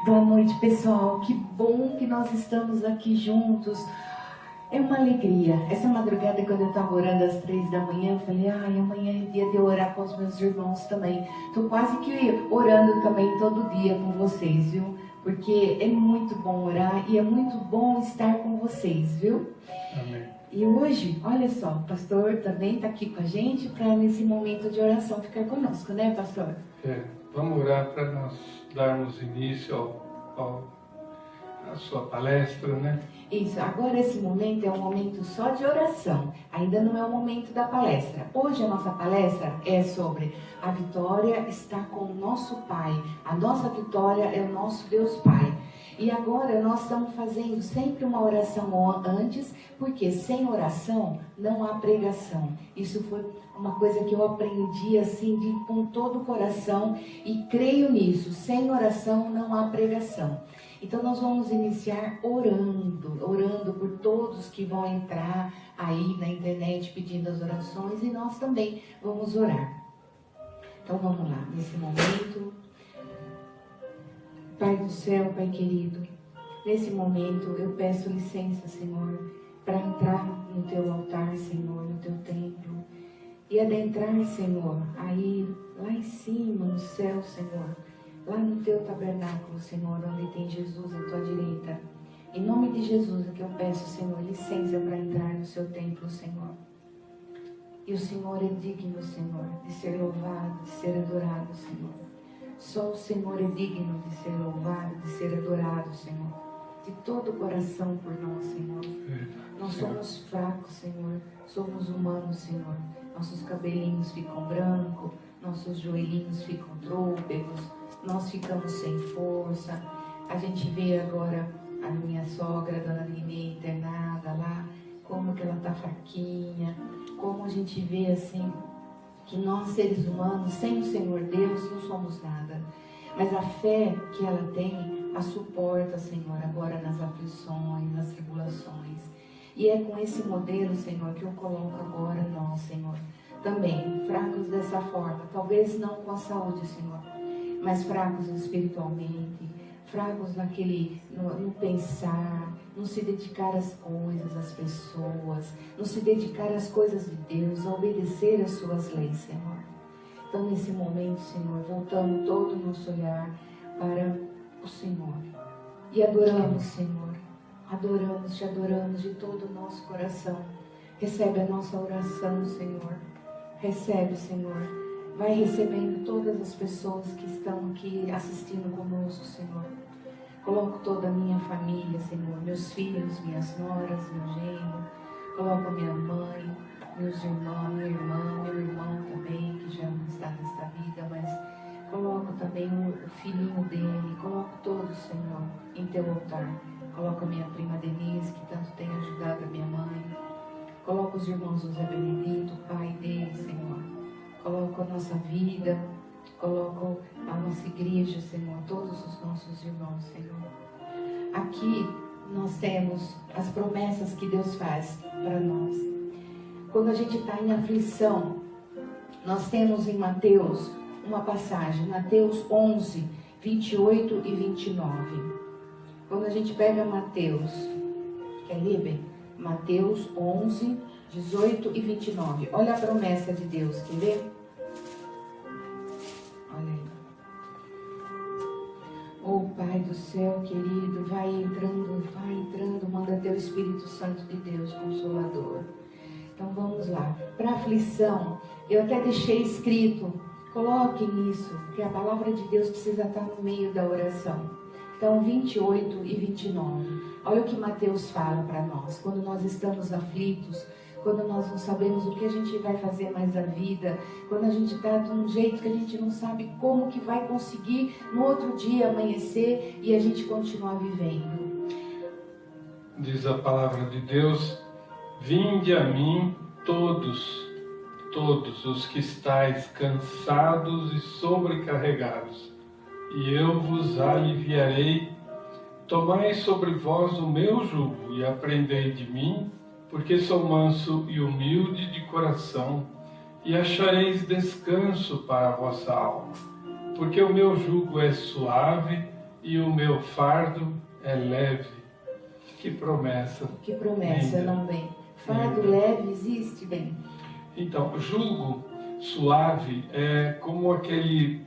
Boa noite, pessoal. Que bom que nós estamos aqui juntos. É uma alegria. Essa madrugada, quando eu estava orando às 3 da manhã, eu falei, amanhã é dia de eu orar com os meus irmãos também. Estou quase que orando também todo dia com vocês, viu? Porque é muito bom orar e é muito bom estar com vocês, viu? Amém. E hoje, olha só, o pastor também está aqui com a gente para nesse momento de oração ficar conosco, né, pastor? Vamos orar para nós darmos início à sua palestra, né? Isso, agora esse momento é um momento só de oração, ainda não é o momento da palestra. Hoje a nossa palestra é sobre a vitória está com o nosso Pai, a nossa vitória é o nosso Deus Pai. E agora nós estamos fazendo sempre uma oração antes, porque sem oração não há pregação. Isso foi uma coisa que eu aprendi assim com todo o coração e creio nisso. Sem oração não há pregação. Então nós vamos iniciar orando por todos que vão entrar aí na internet pedindo as orações e nós também vamos orar. Então vamos lá, nesse momento. Pai do céu, Pai querido, nesse momento eu peço licença, Senhor, para entrar no Teu altar, Senhor, no Teu templo e adentrar, Senhor, aí lá em cima, no céu, Senhor, lá no Teu tabernáculo, Senhor, onde tem Jesus à Tua direita. Em nome de Jesus é que eu peço, Senhor, licença para entrar no Seu templo, Senhor. E o Senhor é digno, Senhor, de ser louvado, de ser adorado, Senhor. Só o Senhor é digno de ser louvado, de ser adorado, Senhor. De todo o coração por nós, Senhor. Nós somos fracos, Senhor. Somos humanos, Senhor. Nossos cabelinhos ficam brancos, nossos joelhinhos ficam trôpegos, nós ficamos sem força. A gente vê agora a minha sogra, a dona Nenê, internada lá, como que ela está fraquinha, como a gente vê assim, que nós seres humanos, sem o Senhor Deus, não somos nada. Mas a fé que ela tem, a suporta, Senhor, agora nas aflições, nas tribulações. E é com esse modelo, Senhor, que eu coloco agora nós, Senhor. Também, fracos dessa forma, talvez não com a saúde, Senhor, mas fracos espiritualmente, fracos no pensar, não se dedicar às coisas, às pessoas, não se dedicar às coisas de Deus, a obedecer às suas leis, Senhor. Então, nesse momento, Senhor, voltamos todo o nosso olhar para o Senhor e adoramos, Senhor, adoramos, te adoramos de todo o nosso coração. Recebe a nossa oração, Senhor, recebe, Senhor, vai recebendo todas as pessoas que estão aqui assistindo conosco, Senhor. Coloco toda a minha família, Senhor, meus filhos, minhas noras, meu genro. Coloco a minha mãe, meus irmãos, minha irmã, meu irmão também, que já não está nesta vida, mas coloco também o filhinho dele. Coloco todos, Senhor, em Teu altar. Coloco a minha prima Denise, que tanto tem ajudado a minha mãe. Coloco os irmãos José Benedito, o pai dele, Senhor. Coloco a nossa vida. Coloco a nossa igreja, Senhor, todos os nossos irmãos, Senhor. Aqui nós temos as promessas que Deus faz para nós. Quando a gente está em aflição, nós temos em Mateus uma passagem, Mateus 11, 28 e 29. Quando a gente pega Mateus, quer ler bem? Mateus 11, 18 e 29. Olha a promessa de Deus, quer ver? Olha aí. Oh Pai do céu querido, vai entrando, manda Teu Espírito Santo de Deus, Consolador. Então vamos lá. Para aflição, eu até deixei escrito, coloquem isso, porque a palavra de Deus precisa estar no meio da oração. Então 28 e 29. Olha o que Mateus fala para nós, quando nós estamos aflitos, quando nós não sabemos o que a gente vai fazer mais da vida, quando a gente está de um jeito que a gente não sabe como que vai conseguir no outro dia amanhecer e a gente continuar vivendo. Diz a palavra de Deus: vinde a mim todos os que estáis cansados e sobrecarregados, e eu vos aliviarei. Tomai sobre vós o meu jugo e aprendei de mim, porque sou manso e humilde de coração, e achareis descanso para a vossa alma, porque o meu jugo é suave e o meu fardo é leve. Que promessa! Que promessa, linda. não bem? Fardo leve existe, bem? Então, jugo suave é como aquele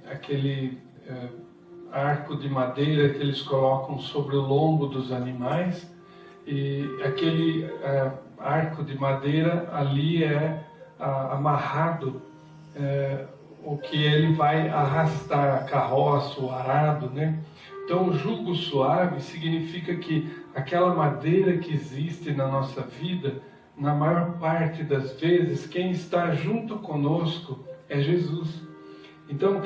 arco de madeira que eles colocam sobre o lombo dos animais, e aquele arco de madeira ali é amarrado o que ele vai arrastar, a carroça, o arado, né? Então, o jugo suave significa que aquela madeira que existe na nossa vida, na maior parte das vezes, quem está junto conosco é Jesus. Então,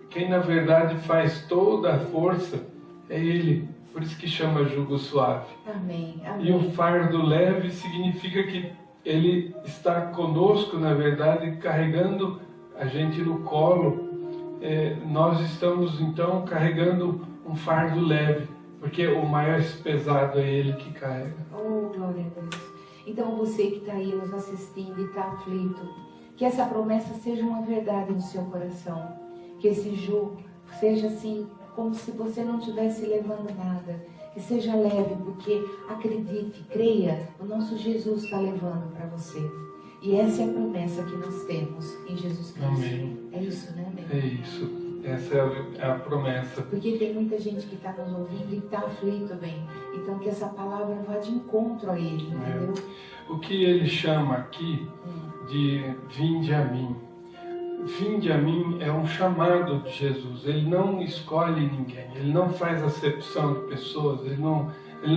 quem na verdade faz toda a força é Ele. Por isso que chama jugo suave. Amém, amém. E o fardo leve significa que Ele está conosco, na verdade, carregando a gente no colo. Nós estamos, então, carregando um fardo leve, porque o mais pesado é Ele que carrega. Oh, glória a Deus. Então, você que está aí nos assistindo e está aflito, que essa promessa seja uma verdade no seu coração. Que esse jugo seja assim, como se você não estivesse levando nada. Que seja leve, porque acredite, creia, o nosso Jesus está levando para você. E essa é a promessa que nós temos em Jesus Cristo. Amém. É isso, né, amém? É isso. Essa é a promessa. Porque tem muita gente que está nos ouvindo e está aflito, bem. Então que essa palavra vá de encontro a ele, entendeu? O que ele chama aqui de vinde a mim. Vinde a mim é um chamado de Jesus. Ele não escolhe ninguém. Ele não faz acepção de pessoas. Ele não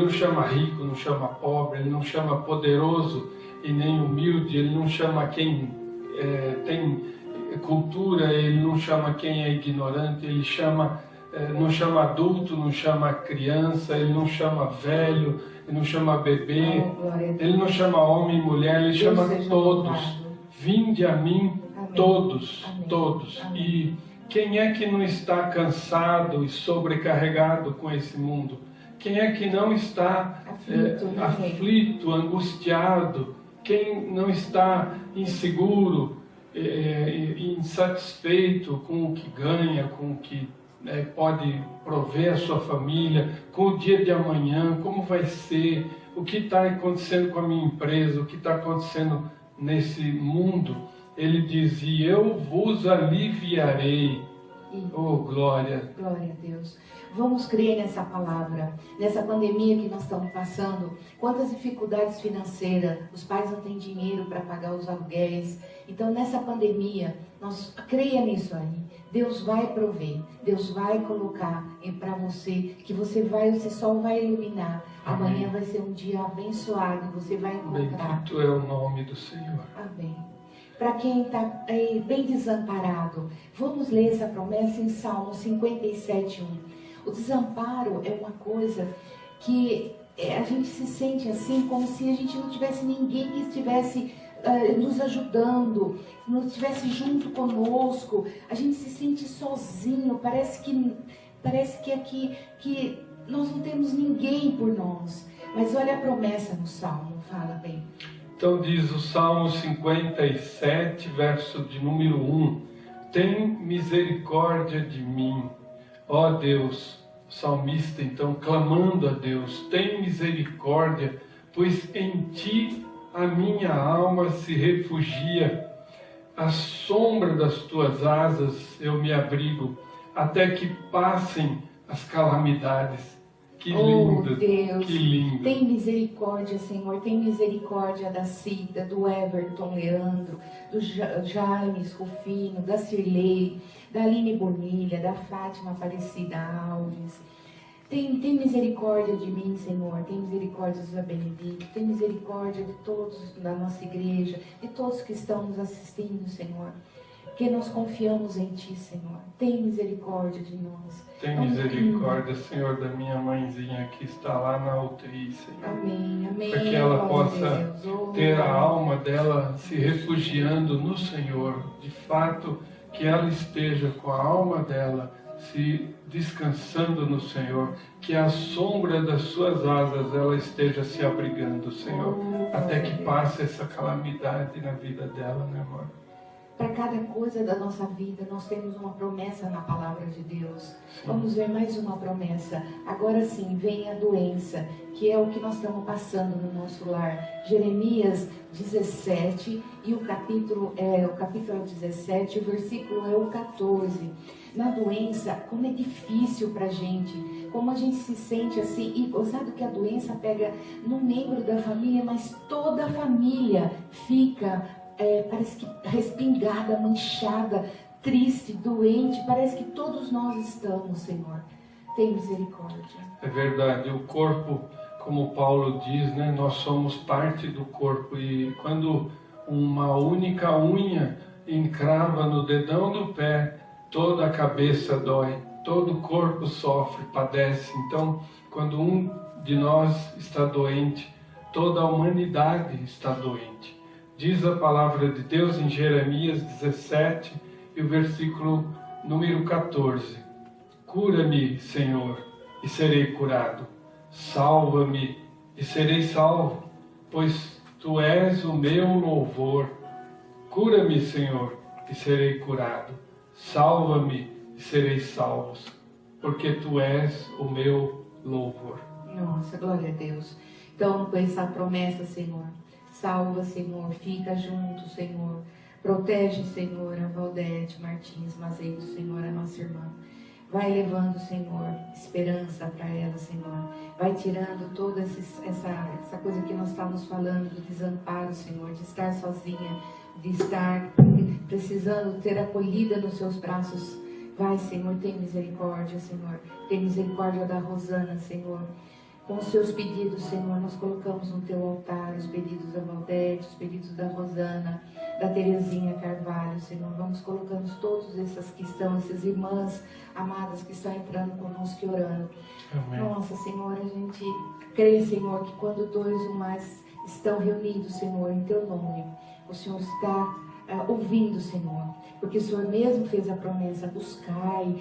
chama rico, não chama pobre. Ele não chama poderoso e nem humilde. Ele não chama quem tem cultura. Ele não chama quem é ignorante. Ele não chama adulto, não chama criança. Ele não chama velho. Ele não chama bebê. Ele não chama homem e mulher. Ele chama todos. Vinde a mim. Amém. Todos, Amém. todos. Amém. E quem é que não está cansado e sobrecarregado com esse mundo? Quem é que não está aflito, angustiado? Quem não está inseguro, insatisfeito com o que ganha, com o que pode prover a sua família, com o dia de amanhã, como vai ser, o que está acontecendo com a minha empresa, o que está acontecendo nesse mundo? Ele diz, e eu vos aliviarei. Oh, glória! Glória a Deus. Vamos crer nessa palavra. Nessa pandemia que nós estamos passando, quantas dificuldades financeiras, os pais não têm dinheiro para pagar os aluguéis. Então, nessa pandemia, creia nisso aí. Deus vai prover, Deus vai colocar para você, que esse sol vai iluminar. Amém. Amanhã vai ser um dia abençoado, você vai encontrar. Bendito é o nome do Senhor. Amém. Para quem está bem desamparado, vamos ler essa promessa em Salmo 57:1. O desamparo é uma coisa que a gente se sente assim, como se a gente não tivesse ninguém que estivesse nos ajudando, não estivesse junto conosco. A gente se sente sozinho, parece que aqui que nós não temos ninguém por nós. Mas olha a promessa no Salmo, fala bem. Então diz o Salmo 57, verso de número 1. Tem misericórdia de mim, ó Deus. O salmista então clamando a Deus, tem misericórdia, pois em ti a minha alma se refugia. À sombra das tuas asas eu me abrigo, até que passem as calamidades. Que lindo, Deus, que lindo. Tem misericórdia, Senhor, tem misericórdia da Cida, do Everton Leandro, do James Rufino, da Cirlei, da Aline Bonilha, da Fátima Aparecida Alves. Tem misericórdia de mim, Senhor, tem misericórdia do Zé Benedito, tem misericórdia de todos da nossa igreja, de todos que estão nos assistindo, Senhor. Porque nós confiamos em Ti, Senhor. Tem misericórdia de nós. Tem misericórdia, Senhor, da minha mãezinha que está lá na UTI, Senhor. Amém, amém. Para que ela possa Deus. ter a alma dela se refugiando no Senhor. De fato, que ela esteja com a alma dela se descansando no Senhor. Que à sombra das suas asas ela esteja se abrigando, Senhor. Até que passe essa calamidade na vida dela, né, amor? Para cada coisa da nossa vida, nós temos uma promessa na palavra de Deus. Sim. Vamos ver mais uma promessa. Agora sim, vem a doença, que é o que nós estamos passando no nosso lar. Jeremias 17, e o capítulo é o capítulo 17, o versículo é o 14. Na doença, como é difícil para a gente, como a gente se sente assim, e sabe que a doença pega num membro da família, mas toda a família fica, parece que respingada, manchada, triste, doente, parece que todos nós estamos, Senhor. Tem misericórdia. É verdade, o corpo, como Paulo diz, né, nós somos parte do corpo, e quando uma única unha encrava no dedão do pé, toda a cabeça dói, todo o corpo sofre, padece. Então, quando um de nós está doente, toda a humanidade está doente. Diz a palavra de Deus em Jeremias 17, e o versículo número 14. Cura-me, Senhor, e serei curado. Salva-me e serei salvo, pois Tu és o meu louvor. Cura-me, Senhor, e serei curado. Salva-me e serei salvo, porque Tu és o meu louvor. Nossa, glória a Deus. Então, com essa promessa, Senhor, salva, Senhor, fica junto, Senhor. Protege, Senhor, a Valdete Martins Mazeiro, Senhor, a nossa irmã. Vai levando, Senhor, esperança para ela, Senhor. Vai tirando toda essa coisa que nós estávamos falando, do desamparo, Senhor, de estar sozinha, de estar precisando ter acolhida nos seus braços. Vai, Senhor, tem misericórdia, Senhor. Tem misericórdia da Rosana, Senhor. Com os seus pedidos, Senhor, nós colocamos no teu altar os pedidos da Valdete, os pedidos da Rosana, da Terezinha Carvalho, Senhor. Vamos colocando todas essas que estão, essas irmãs amadas que estão entrando conosco e orando. Amém. Nossa, Senhor, a gente crê, Senhor, que quando dois ou mais estão reunidos, Senhor, em teu nome, o Senhor está ouvindo, Senhor, porque o Senhor mesmo fez a promessa: buscai,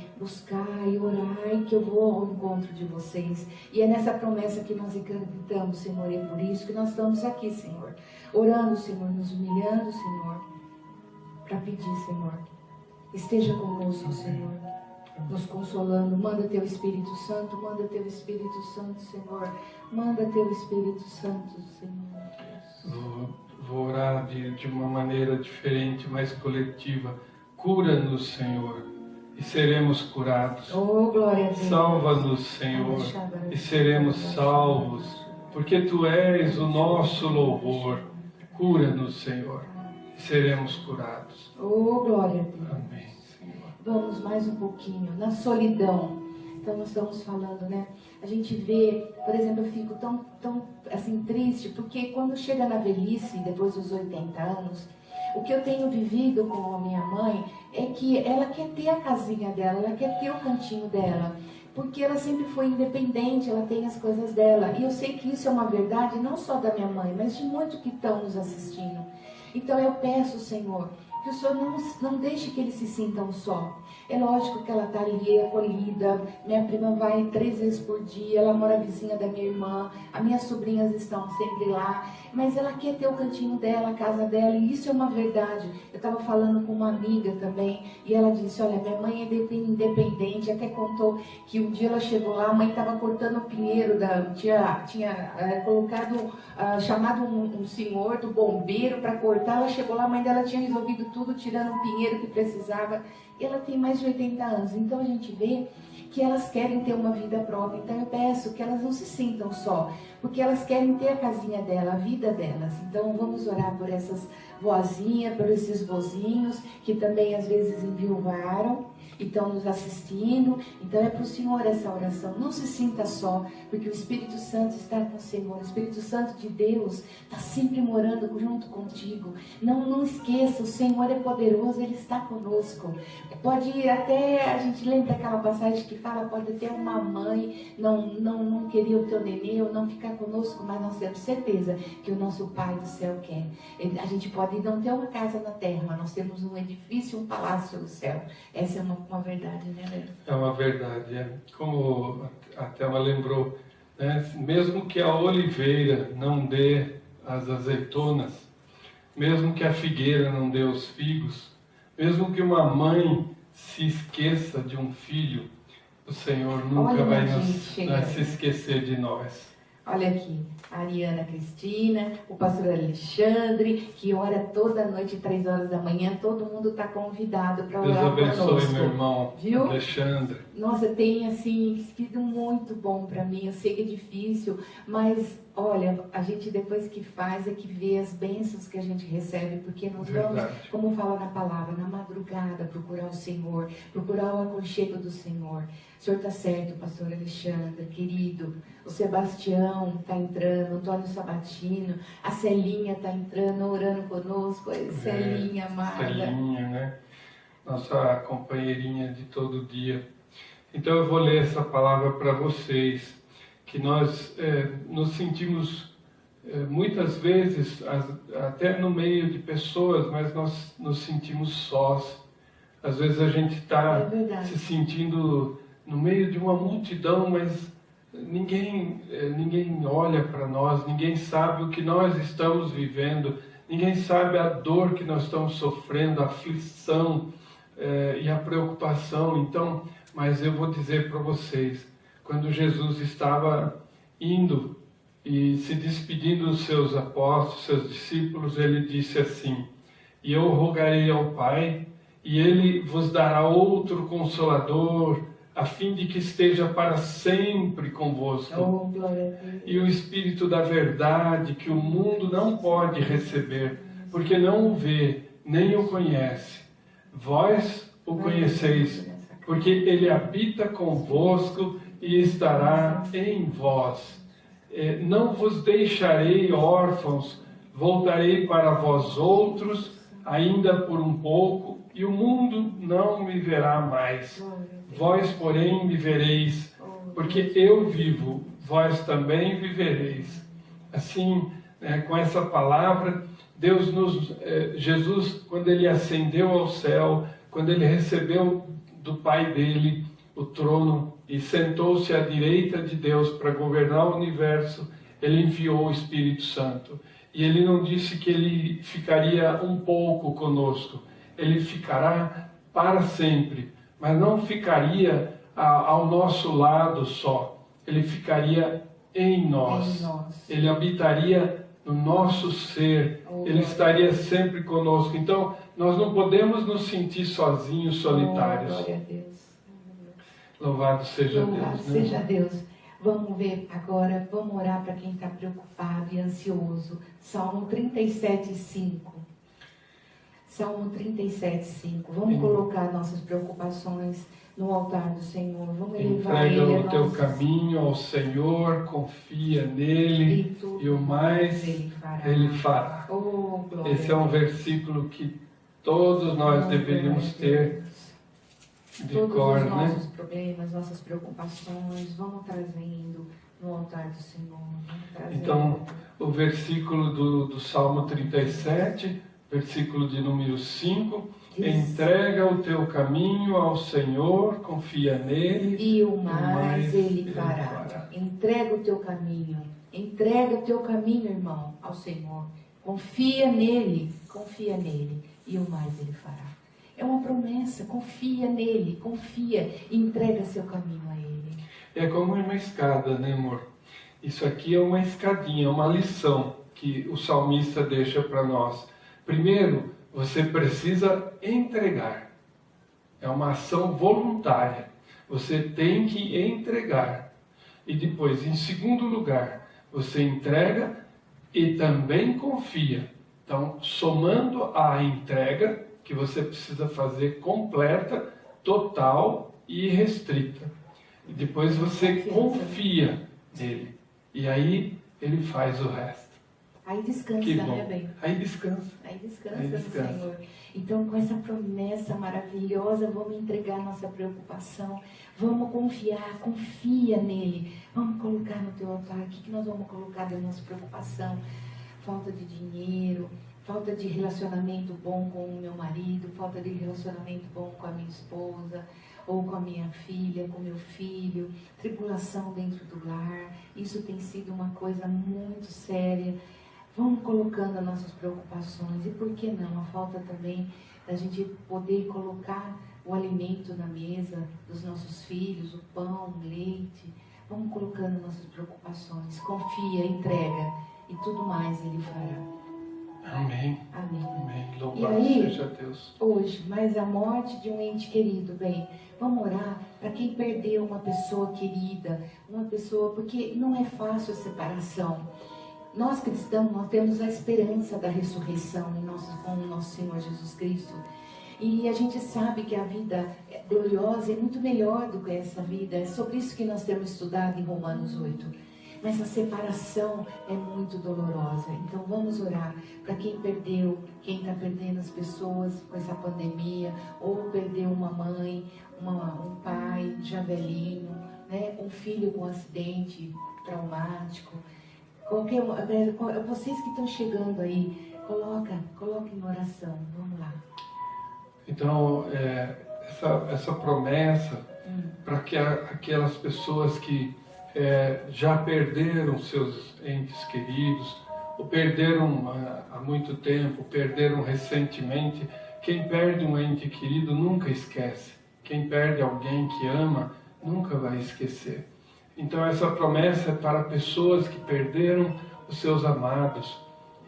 orai, que eu vou ao encontro de vocês. E é nessa promessa que nós acreditamos, Senhor, e é por isso que nós estamos aqui, Senhor, orando, Senhor, nos humilhando, Senhor, para pedir, Senhor, esteja conosco, Senhor, nos consolando. Manda teu Espírito Santo, manda teu Espírito Santo, Senhor, manda teu Espírito Santo, Senhor. Vou orar de uma maneira diferente, mais coletiva. Cura-nos, Senhor, e seremos curados. Oh, glória a Deus. Salva-nos, Senhor, e seremos salvos, porque Tu és o nosso louvor. Cura-nos, Senhor, e seremos curados. Oh, glória a Deus. Amém, Senhor. Vamos mais um pouquinho. Na solidão. Então nós estamos falando, né? A gente vê, por exemplo, eu fico tão assim triste, porque quando chega na velhice, depois dos 80 anos, o que eu tenho vivido com a minha mãe é que ela quer ter a casinha dela, ela quer ter o cantinho dela, porque ela sempre foi independente, ela tem as coisas dela. E eu sei que isso é uma verdade não só da minha mãe, mas de muitos que estão nos assistindo. Então eu peço, Senhor, que o Senhor não deixe que eles se sintam só. É lógico que ela está ali acolhida, minha prima vai 3 vezes por dia, ela mora vizinha da minha irmã, as minhas sobrinhas estão sempre lá, mas ela quer ter o cantinho dela, a casa dela, e isso é uma verdade. Eu estava falando com uma amiga também, e ela disse: olha, minha mãe é independente, até contou que um dia ela chegou lá, a mãe estava cortando o pinheiro, tinha colocado, chamado um senhor do bombeiro para cortar, ela chegou lá, a mãe dela tinha resolvido tudo, tirando o pinheiro que precisava, e ela tem mais de 80 anos, então a gente vê que elas querem ter uma vida própria. Então eu peço que elas não se sintam só, porque elas querem ter a casinha dela, a vida delas. Então vamos orar por essas vozinhas, por esses vozinhos que também às vezes enviuvaram e estão nos assistindo. Então é para o Senhor essa oração. Não se sinta só, porque o Espírito Santo está com o Senhor. O Espírito Santo de Deus está sempre morando junto contigo. Não esqueça, o Senhor é poderoso, Ele está conosco. Pode ir até, a gente lembra aquela passagem que fala, pode ter uma mãe não queria o teu nenê ou não ficar conosco, mas nós temos certeza que o nosso Pai do céu quer. A gente pode não ter uma casa na terra, mas nós temos um edifício, um palácio no céu. Essa é uma verdade, né, Leandro? É uma verdade. Como a Thelma lembrou, né? Mesmo que a oliveira não dê as azeitonas, mesmo que a figueira não dê os figos, Mesmo que uma mãe se esqueça de um filho, o Senhor nunca Olha, vai gente, se esquecer de nós. Olha aqui, a Ariana Cristina, o pastor Alexandre, que ora toda noite, 3 horas da manhã, todo mundo está convidado para Deus orar abençoe conosco. meu irmão, viu? Alexandre. Nossa, tem assim, sido muito bom para mim, eu sei que é difícil, mas olha, a gente depois que faz é que vê as bênçãos que a gente recebe, porque nós vamos, como fala na palavra, na madrugada procurar o Senhor, procurar o aconchego do Senhor. O senhor está certo, pastor Alexandre, querido. O Sebastião está entrando, o Antônio Sabatino, a Celinha está entrando, orando conosco. Celinha, amada. Celinha, né? Nossa companheirinha de todo dia. Então eu vou ler essa palavra para vocês, que nós nos sentimos muitas vezes, até no meio de pessoas, mas nós nos sentimos sós. Às vezes a gente está se sentindo no meio de uma multidão, mas ninguém olha para nós, ninguém sabe o que nós estamos vivendo, ninguém sabe a dor que nós estamos sofrendo, a aflição e a preocupação. Então, mas eu vou dizer para vocês, quando Jesus estava indo e se despedindo dos seus apóstolos, seus discípulos, ele disse assim: e eu rogarei ao Pai, e ele vos dará outro Consolador, a fim de que esteja para sempre convosco. Oh, glória a Deus. E o Espírito da verdade, que o mundo não pode receber, porque não o vê, nem o conhece. Vós o conheceis, porque ele habita convosco e estará em vós. Não vos deixarei órfãos, voltarei para vós outros, ainda por um pouco, e o mundo não me verá mais. Vós, porém, me vereis, porque eu vivo, vós também vivereis. Assim, com essa palavra, Jesus, quando ele ascendeu ao céu, quando ele recebeu do Pai dele o trono e sentou-se à direita de Deus para governar o universo, ele enviou o Espírito Santo. E ele não disse que ele ficaria um pouco conosco, ele ficará para sempre, mas não ficaria ao nosso lado só, ele ficaria em nós. Ele habitaria no nosso ser, ele estaria sempre conosco. Então, nós não podemos nos sentir sozinhos, solitários. Glória a Deus. Louvado seja Deus. Louvado seja Deus. Vamos ver agora, vamos orar para quem está preocupado e ansioso. Salmo 37:5. Salmo 37:5. Vamos colocar nossas preocupações no altar do Senhor. Vamos elevar Entrega Ele o teu caminho ao Senhor, confia nele e o mais Ele fará. Oh, esse é um versículo que todos nós deveríamos ter de cor, os nossos né? problemas, nossas preocupações, vamos trazendo no altar do Senhor. Então, o versículo do Salmo 37, versículo de número 5, entrega o teu caminho ao Senhor, confia nele e o mais Ele fará. Entrega o teu caminho, irmão, ao Senhor. Confia nele, e o mais Ele fará. É uma promessa, confia nele, e entrega seu caminho a Ele. É como uma escada, né, amor? Isso aqui é uma escadinha, uma lição que o salmista deixa para nós. Primeiro, você precisa entregar. É uma ação voluntária. Você tem que entregar. E depois, em segundo lugar, você entrega e também confia. Então, somando a entrega, que você precisa fazer completa, total e restrita. E depois você confia nele. E aí ele faz o resto. Aí descansa, né, bem? Aí descansa. Aí descansa no Senhor. Então, com essa promessa maravilhosa, vamos entregar nossa preocupação. Vamos confiar, confia nele. Vamos colocar no teu altar. O que nós vamos colocar da nossa preocupação? Falta de dinheiro, falta de relacionamento bom com o meu marido, falta de relacionamento bom com a minha esposa, ou com a minha filha, com meu filho, tribulação dentro do lar. Isso tem sido uma coisa muito séria. Vamos colocando as nossas preocupações. E por que não? A falta também da gente poder colocar o alimento na mesa dos nossos filhos, o pão, o leite. Vamos colocando nossas preocupações. Confia, entrega e tudo mais Ele fará. Amém. Amém. Amém. E Louvado aí, seja Deus. hoje, mais a morte de um ente querido, bem, vamos orar para quem perdeu uma pessoa querida, uma pessoa, porque não é fácil a separação. Nós cristãos, nós temos a esperança da ressurreição com o nosso Senhor Jesus Cristo. E a gente sabe que a vida gloriosa é muito melhor do que essa vida. É sobre isso que nós temos estudado em Romanos 8. Mas a separação é muito dolorosa. Então vamos orar para quem perdeu, quem está perdendo as pessoas com essa pandemia, ou perdeu uma mãe, um pai já velhinho, né? Um filho com um acidente traumático. Vocês que estão chegando aí, coloquem em oração. Vamos lá. Então, essa promessa para que aquelas pessoas que já perderam seus entes queridos, ou perderam há muito tempo, perderam recentemente. Quem perde um ente querido nunca esquece. Quem perde alguém que ama nunca vai esquecer. Então essa promessa é para pessoas que perderam os seus amados.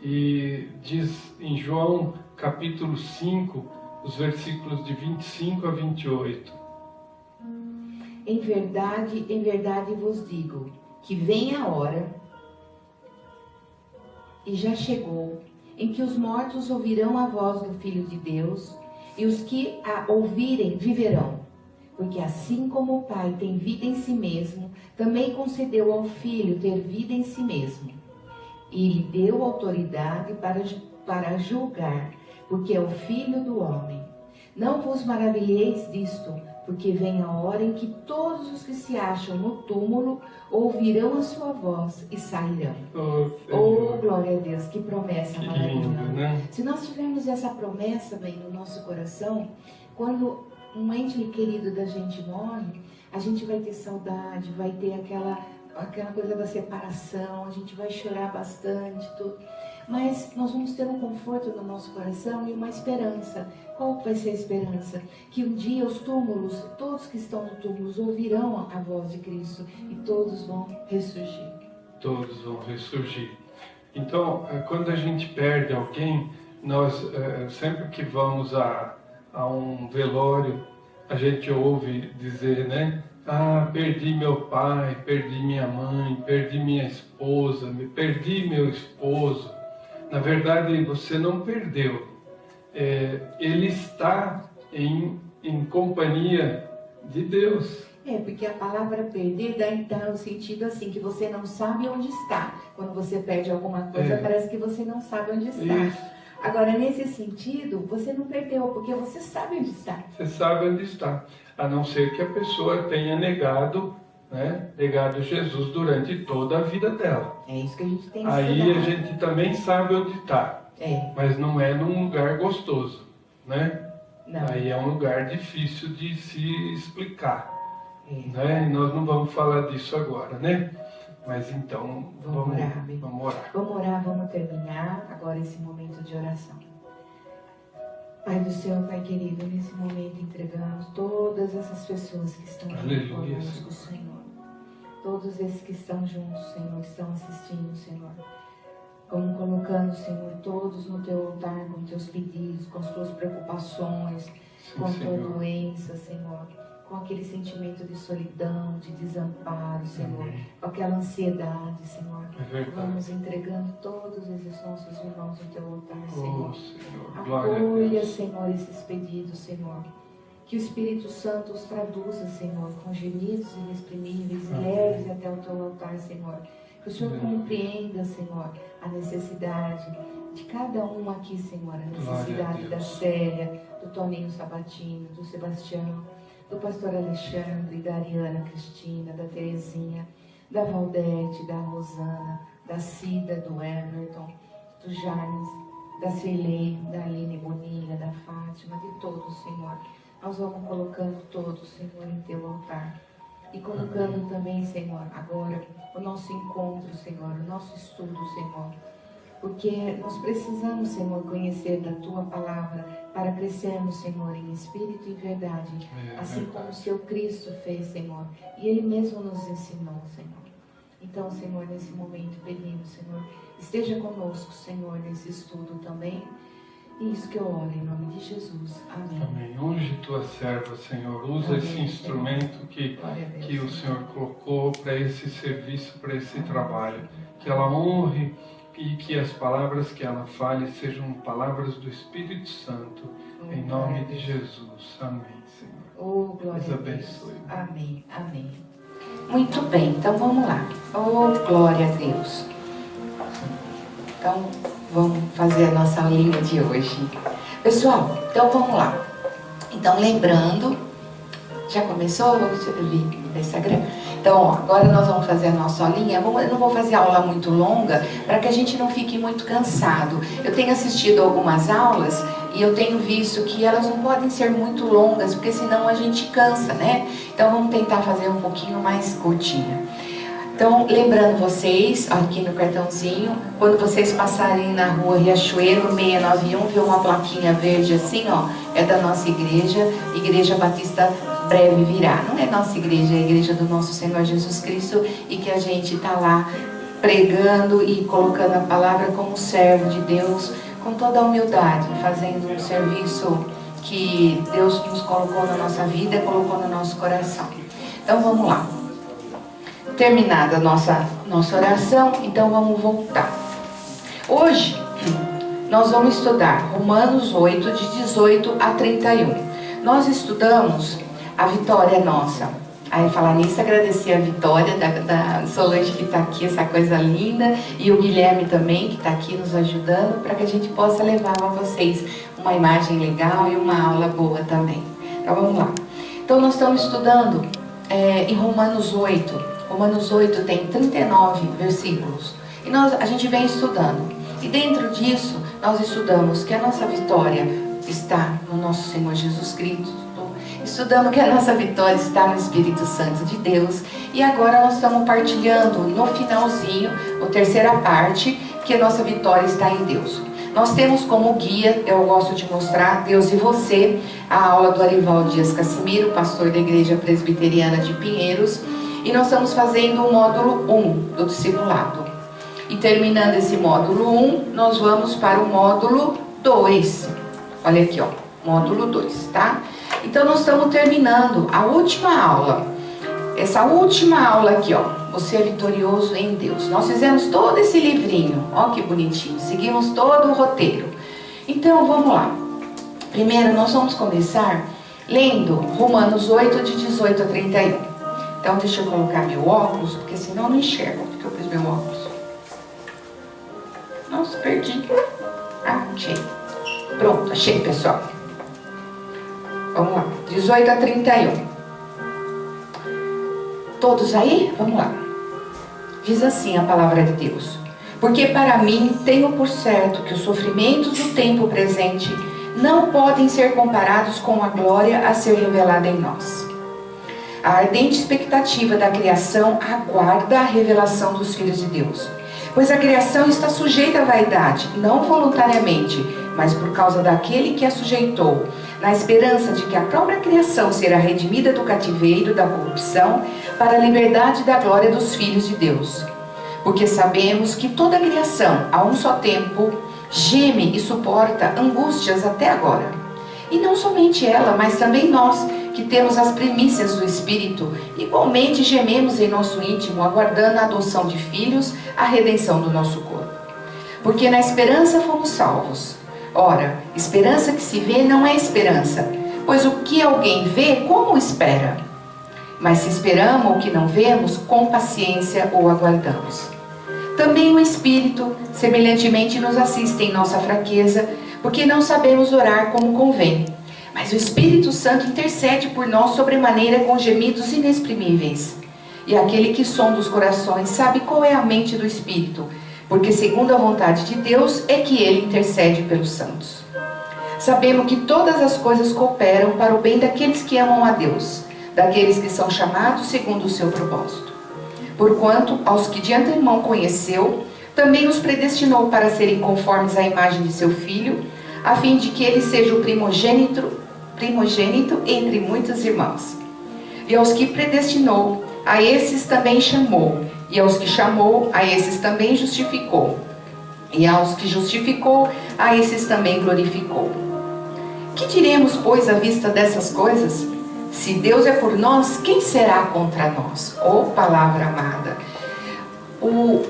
E diz em João capítulo 5, os versículos de 25 a 28. Em verdade vos digo, que vem a hora, e já chegou, em que os mortos ouvirão a voz do Filho de Deus, e os que a ouvirem viverão. Porque assim como o Pai tem vida em si mesmo, também concedeu ao Filho ter vida em si mesmo. E lhe deu autoridade para julgar, porque é o Filho do homem. Não vos maravilheis disto, porque vem a hora em que todos os que se acham no túmulo ouvirão a sua voz e sairão. Oh, glória a Deus, que promessa que maravilhosa. lindo, né? Se nós tivermos essa promessa bem no nosso coração, quando um ente querido da gente morre, a gente vai ter saudade, vai ter aquela coisa da separação, a gente vai chorar bastante, tudo. Mas nós vamos ter um conforto no nosso coração e uma esperança. Qual vai ser a esperança? Que um dia os túmulos, todos que estão no túmulo, ouvirão a voz de Cristo e todos vão ressurgir. Todos vão ressurgir. Então, quando a gente perde alguém, nós sempre que vamos a um velório, a gente ouve dizer, né? Ah, perdi meu pai, perdi minha mãe, perdi minha esposa, perdi meu esposo. Na verdade, você não perdeu. Ele está em companhia de Deus. Porque a palavra perder dá então o sentido assim, que você não sabe onde está. Quando você perde alguma coisa, parece que você não sabe onde está. Isso. Agora, nesse sentido, você não perdeu, porque você sabe onde está. Você sabe onde está. A não ser que a pessoa tenha negado Jesus durante toda a vida dela. É isso que a gente tem que Aí estudar. a gente também sabe onde está. Mas não é num lugar gostoso, né? Não. Aí é um lugar difícil de se explicar. Né? E nós não vamos falar disso agora, né? Mas então, vamos orar. Vamos orar, vamos terminar agora esse momento de oração. Pai do céu, Pai querido, nesse momento entregamos todas essas pessoas que estão junto conosco, Senhor. Todos esses que estão juntos, Senhor, que estão assistindo, Senhor. Como colocando, Senhor, todos no Teu altar, com Teus pedidos, com as Tuas preocupações, com a Tua doença, Senhor. Com aquele sentimento de solidão, de desamparo, Senhor. Com aquela ansiedade, Senhor. Vamos entregando todos esses nossos irmãos no Teu altar, Senhor. Acolha, Senhor, esses pedidos, Senhor. Que o Espírito Santo os traduza, Senhor, com gemidos inexprimíveis e leve até o Teu altar, Senhor. Que o Senhor compreenda, Senhor, a necessidade de cada um aqui, Senhor. A necessidade da Célia, do Toninho Sabatino, do Sebastião, do pastor Alexandre, da Ariana Cristina, da Terezinha, da Valdete, da Rosana, da Cida, do Everton, do James, da Cirlei, da Aline Bonilha, da Fátima, de todos, Senhor. Nós vamos colocando todos, Senhor, em Teu altar. E colocando também, Senhor, agora o nosso encontro, Senhor, o nosso estudo, Senhor. Porque nós precisamos, Senhor, conhecer da Tua palavra para crescermos, Senhor, em espírito e verdade, assim como o seu Cristo fez, Senhor, e Ele mesmo nos ensinou, Senhor. Então, Senhor, nesse momento pedimos, Senhor, esteja conosco, Senhor, nesse estudo também. E isso que eu oro em nome de Jesus. Amém. Amém. Unge tua serva, Senhor. Usa esse instrumento que o Senhor colocou para esse serviço, para esse trabalho. Que ela honre e que as palavras que ela fale sejam palavras do Espírito Santo. Em nome de Jesus. Amém, Senhor. Oh, glória Deus a Deus. abençoe. Amém, amém. Muito bem, então vamos lá. Oh, glória a Deus. Então, vamos fazer a nossa aulinha de hoje. Pessoal, então vamos lá. Então, lembrando, já começou o Instagram? Então, ó, agora nós vamos fazer a nossa aulinha. Eu não vou fazer aula muito longa, para que a gente não fique muito cansado. Eu tenho assistido algumas aulas e eu tenho visto que elas não podem ser muito longas, porque senão a gente cansa, né? Então, vamos tentar fazer um pouquinho mais curtinha. Então, lembrando vocês, aqui no cartãozinho, quando vocês passarem na rua Riachuelo 691, vê uma plaquinha verde assim, ó, é da nossa igreja, Igreja Batista Breve Virá. Não é nossa igreja, é a igreja do nosso Senhor Jesus Cristo, e que a gente está lá pregando e colocando a palavra como servo de Deus, com toda a humildade, fazendo um serviço que Deus nos colocou na nossa vida, colocou no nosso coração. Então, vamos lá. Terminada a nossa oração, então vamos voltar. Hoje, nós vamos estudar Romanos 8, de 18 a 31. Nós estudamos a vitória nossa. Aí, falar nisso, agradecer a Vitória, da Solange, que está aqui, essa coisa linda, e o Guilherme também, que está aqui nos ajudando, para que a gente possa levar a vocês uma imagem legal e uma aula boa também. Então, vamos lá. Então, nós estamos estudando em Romanos 8. Romanos 8 tem 39 versículos. E a gente vem estudando. E dentro disso, nós estudamos que a nossa vitória está no nosso Senhor Jesus Cristo. Estudando que a nossa vitória está no Espírito Santo de Deus. E agora nós estamos partilhando no finalzinho, a terceira parte, que a nossa vitória está em Deus. Nós temos como guia, eu gosto de mostrar, Deus e Você, a aula do Arivaldo Dias Cassimiro, pastor da Igreja Presbiteriana de Pinheiros. E nós estamos fazendo o módulo 1 do discipulado. E terminando esse módulo 1, nós vamos para o módulo 2. Olha aqui, ó, módulo 2, tá? Então nós estamos terminando a última aula. Essa última aula aqui, ó, Você é vitorioso em Deus. Nós fizemos todo esse livrinho, ó que bonitinho. Seguimos todo o roteiro. Então vamos lá. Primeiro nós vamos começar lendo Romanos 8, de 18 a 31. Então, deixa eu colocar meu óculos, porque senão eu não enxergo, porque eu pus meu óculos. Nossa, perdi. Ah, achei. Pronto, achei, pessoal. Vamos lá. 18 a 31. Todos aí? Vamos lá. Diz assim a palavra de Deus. Porque para mim tenho por certo que os sofrimentos do tempo presente não podem ser comparados com a glória a ser revelada em nós. A ardente expectativa da criação aguarda a revelação dos filhos de Deus. Pois a criação está sujeita à vaidade, não voluntariamente, mas por causa daquele que a sujeitou, na esperança de que a própria criação será redimida do cativeiro da corrupção para a liberdade da glória dos filhos de Deus. Porque sabemos que toda a criação, a um só tempo, geme e suporta angústias até agora. E não somente ela, mas também nós, que temos as primícias do Espírito, igualmente gememos em nosso íntimo, aguardando a adoção de filhos, a redenção do nosso corpo. Porque na esperança fomos salvos. Ora, esperança que se vê não é esperança, pois o que alguém vê, como espera? Mas se esperamos o que não vemos, com paciência o aguardamos. Também o Espírito, semelhantemente, nos assiste em nossa fraqueza, porque não sabemos orar como convém. Mas o Espírito Santo intercede por nós sobremaneira com gemidos inexprimíveis. E aquele que sonda os corações sabe qual é a mente do Espírito, porque segundo a vontade de Deus é que ele intercede pelos santos. Sabemos que todas as coisas cooperam para o bem daqueles que amam a Deus, daqueles que são chamados segundo o seu propósito. Porquanto, aos que de antemão conheceu, também os predestinou para serem conformes à imagem de seu Filho, a fim de que ele seja o primogênito entre muitos irmãos. E aos que predestinou, a esses também chamou. E aos que chamou, a esses também justificou. E aos que justificou, a esses também glorificou. Que diremos, pois, à vista dessas coisas? Se Deus é por nós, quem será contra nós? Ô palavra amada! O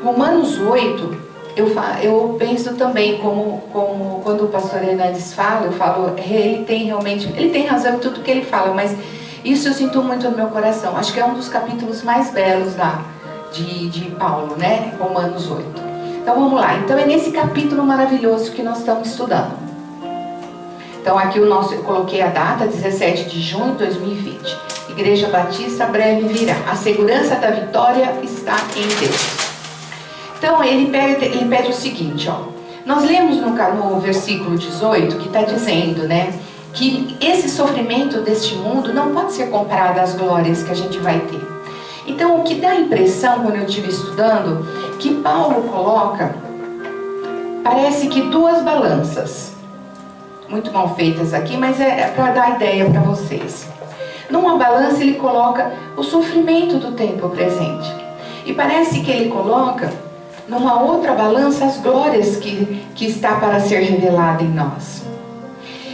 Romanos 8, eu penso também, como quando o pastor Hernandes fala, eu falo, ele tem razão em tudo que ele fala, mas isso eu sinto muito no meu coração. Acho que é um dos capítulos mais belos de Paulo, né? Romanos 8. Então vamos lá. Então é nesse capítulo maravilhoso que nós estamos estudando. Então aqui eu coloquei a data, 17 de junho de 2020. Igreja Batista breve virá. A segurança da vitória está em Deus. Então ele pede o seguinte, ó. Nós lemos no versículo 18 que está dizendo, né, que esse sofrimento deste mundo não pode ser comparado às glórias que a gente vai ter. Então o que dá a impressão, quando eu estive estudando, que Paulo coloca, parece que duas balanças, muito mal feitas aqui, mas é para dar ideia para vocês. Numa balança ele coloca o sofrimento do tempo presente. E parece que ele coloca numa outra balança as glórias que está para ser revelada em nós.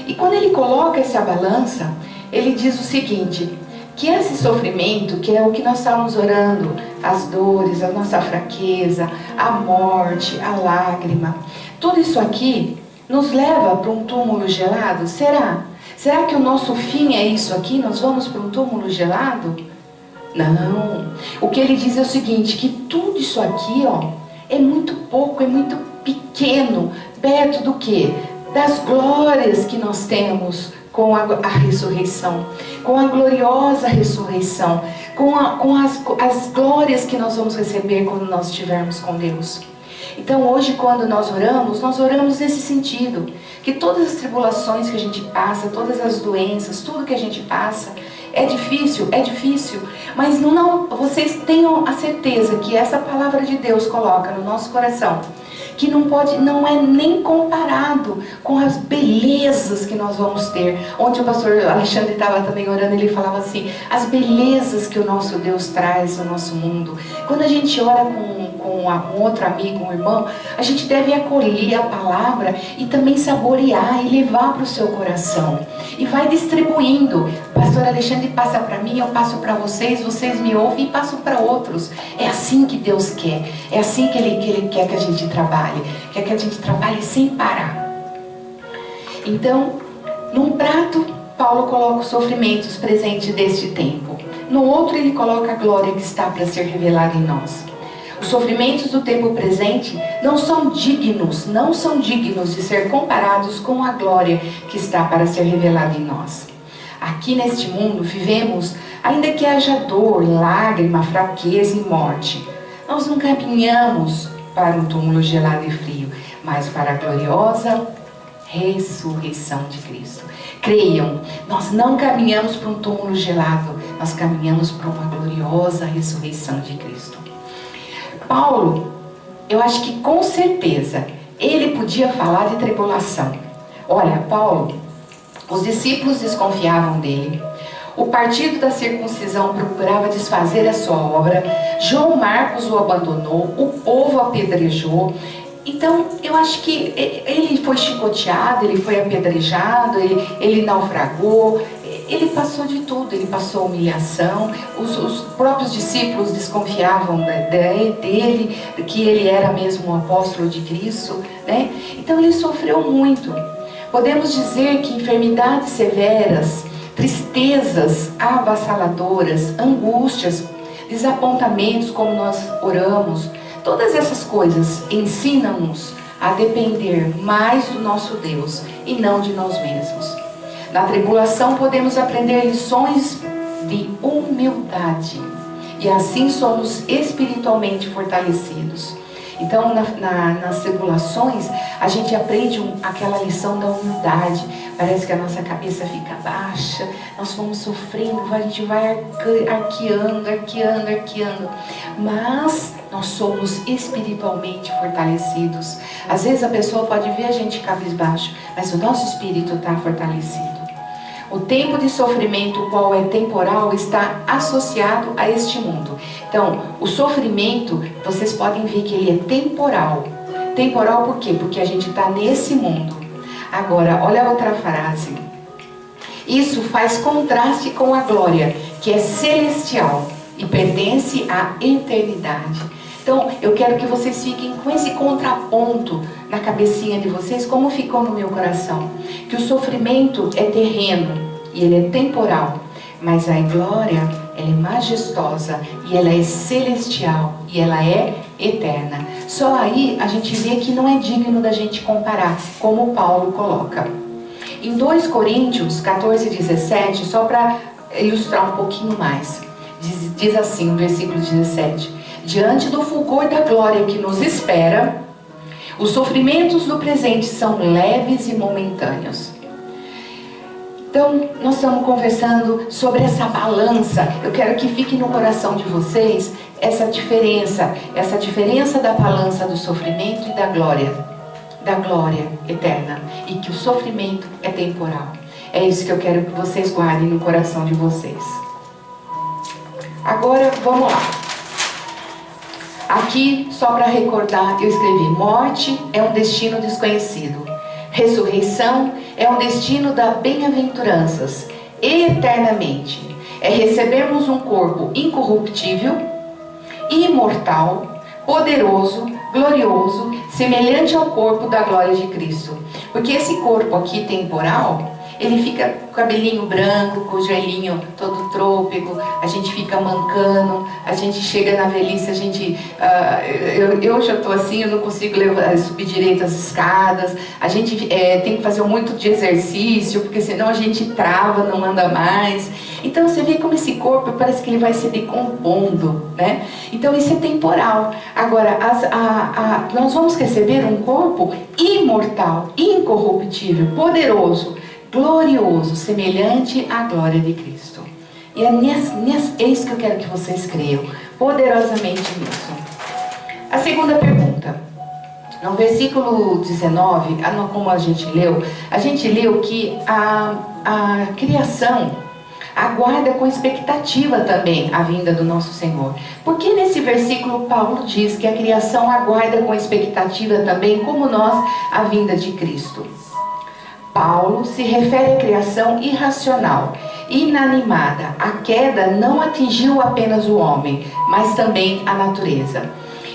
E quando ele coloca essa balança, ele diz o seguinte, que esse sofrimento, que é o que nós estávamos orando, as dores, a nossa fraqueza, a morte, a lágrima, tudo isso aqui nos leva para um túmulo gelado? Será? Será que o nosso fim é isso aqui? Nós vamos para um túmulo gelado? Não. O que ele diz é o seguinte, que tudo isso aqui, ó, é muito pouco, é muito pequeno, perto do quê? Das glórias que nós temos com a ressurreição, com a gloriosa ressurreição, com as glórias que nós vamos receber quando nós estivermos com Deus. Então hoje quando nós oramos nesse sentido, que todas as tribulações que a gente passa, todas as doenças, tudo que a gente passa, é difícil, mas não, vocês tenham a certeza que essa palavra de Deus coloca no nosso coração, que não é nem comparado com as belezas que nós vamos ter. Ontem o pastor Alexandre estava também orando, ele falava assim, as belezas que o nosso Deus traz ao nosso mundo. Quando a gente ora com um outro amigo, um irmão, a gente deve acolher a palavra e também saborear e levar para o seu coração. E vai distribuindo. O pastor Alexandre passa para mim, eu passo para vocês, vocês me ouvem e passam para outros. É assim que Deus quer. É assim que Ele quer que a gente trabalhe. Quer que a gente trabalhe sem parar. Então, num prato, Paulo coloca os sofrimentos presentes deste tempo. No outro, ele coloca a glória que está para ser revelada em nós. Os sofrimentos do tempo presente não são dignos de ser comparados com a glória que está para ser revelada em nós. Aqui neste mundo vivemos, ainda que haja dor, lágrima, fraqueza e morte. Nós não caminhamos para um túmulo gelado e frio, mas para a gloriosa ressurreição de Cristo. Creiam, nós não caminhamos para um túmulo gelado, nós caminhamos para uma gloriosa ressurreição de Cristo. Paulo, eu acho que com certeza, ele podia falar de tribulação. Olha, Paulo, os discípulos desconfiavam dele. O partido da circuncisão procurava desfazer a sua obra. João Marcos o abandonou, o povo apedrejou. Então, eu acho que ele foi chicoteado, ele foi apedrejado, ele naufragou. Ele passou de tudo, ele passou humilhação, os próprios discípulos desconfiavam dele, que ele era mesmo um apóstolo de Cristo, né? Então ele sofreu muito. Podemos dizer que enfermidades severas, tristezas avassaladoras, angústias, desapontamentos como nós oramos, todas essas coisas ensinam-nos a depender mais do nosso Deus e não de nós mesmos. Na tribulação podemos aprender lições de humildade e assim somos espiritualmente fortalecidos. Então, nas tribulações, a gente aprende aquela lição da humildade. Parece que a nossa cabeça fica baixa, nós vamos sofrendo, a gente vai arqueando. Mas nós somos espiritualmente fortalecidos. Às vezes a pessoa pode ver a gente cabisbaixo, mas o nosso espírito está fortalecido. O tempo de sofrimento, qual é temporal, está associado a este mundo. Então, o sofrimento, vocês podem ver que ele é temporal. Temporal por quê? Porque a gente está nesse mundo. Agora, olha a outra frase. Isso faz contraste com a glória, que é celestial e pertence à eternidade. Então, eu quero que vocês fiquem com esse contraponto na cabecinha de vocês, como ficou no meu coração. Que o sofrimento é terreno e ele é temporal, mas a glória, ela é majestosa e ela é celestial e ela é eterna. Só aí a gente vê que não é digno da gente comparar, como Paulo coloca. Em 2 Coríntios 14, 17, só para ilustrar um pouquinho mais, diz assim, no versículo 17: diante do fulgor da glória que nos espera, os sofrimentos do presente são leves e momentâneos. Então, nós estamos conversando sobre essa balança. Eu quero que fique no coração de vocês essa diferença da balança do sofrimento e da glória eterna. E que o sofrimento é temporal. É isso que eu quero que vocês guardem no coração de vocês. Agora, vamos lá. Aqui, só para recordar, eu escrevi: morte é um destino desconhecido. Ressurreição é um destino das bem-aventuranças, eternamente. É recebermos um corpo incorruptível, imortal, poderoso, glorioso, semelhante ao corpo da glória de Cristo. Porque esse corpo aqui temporal, ele fica com o cabelinho branco, com o joelhinho todo trôpego, a gente fica mancando, a gente chega na velhice, a gente... eu já estou assim, eu não consigo subir direito as escadas, a gente tem que fazer muito de exercício, porque senão a gente trava, não anda mais. Então você vê como esse corpo parece que ele vai se decompondo, né? Então isso é temporal. Agora, nós vamos receber um corpo imortal, incorruptível, poderoso, glorioso, semelhante à glória de Cristo. E é isso que eu quero que vocês creiam, poderosamente nisso. A segunda pergunta, no versículo 19, como a gente leu que a criação aguarda com expectativa também a vinda do nosso Senhor. Porque nesse versículo Paulo diz que a criação aguarda com expectativa também, como nós, a vinda de Cristo? Paulo se refere à criação irracional, inanimada. A queda não atingiu apenas o homem, mas também a natureza.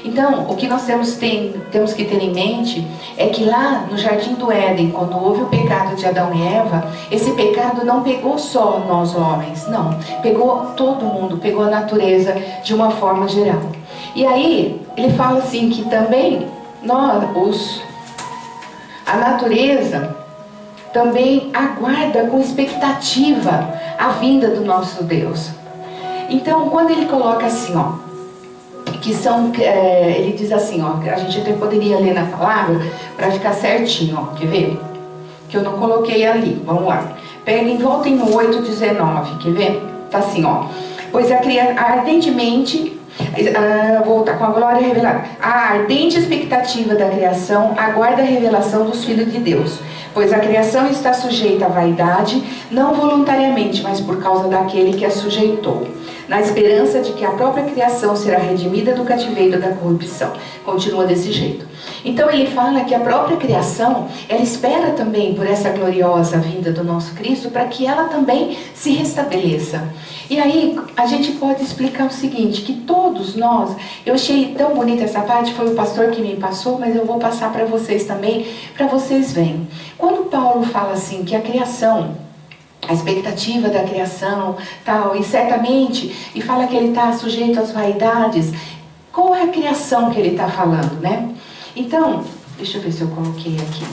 Então, o que nós temos que ter em mente é que lá no Jardim do Éden, quando houve o pecado de Adão e Eva, esse pecado não pegou só nós homens, não. Pegou todo mundo, pegou a natureza de uma forma geral. E aí, ele fala assim que também a natureza também aguarda com expectativa a vinda do nosso Deus. Então, quando ele coloca assim, ele diz assim, a gente até poderia ler na palavra para ficar certinho, quer ver? Que eu não coloquei ali, vamos lá. Voltem no 8:19, quer ver? Tá assim, pois ardentemente, voltar com a glória revelada. A ardente expectativa da criação aguarda a revelação dos filhos de Deus. Pois a criação está sujeita à vaidade, não voluntariamente, mas por causa daquele que a sujeitou, na esperança de que a própria criação será redimida do cativeiro da corrupção. Continua desse jeito. Então ele fala que a própria criação, ela espera também por essa gloriosa vinda do nosso Cristo, para que ela também se restabeleça. E aí a gente pode explicar o seguinte, que todos nós, eu achei tão bonita essa parte, foi o pastor que me passou, mas eu vou passar para vocês também, para vocês verem. Quando Paulo fala assim, que a criação, a expectativa da criação, tal, e certamente, e fala que ele está sujeito às vaidades, qual é a criação que ele está falando, né? Então, deixa eu ver se eu coloquei aqui.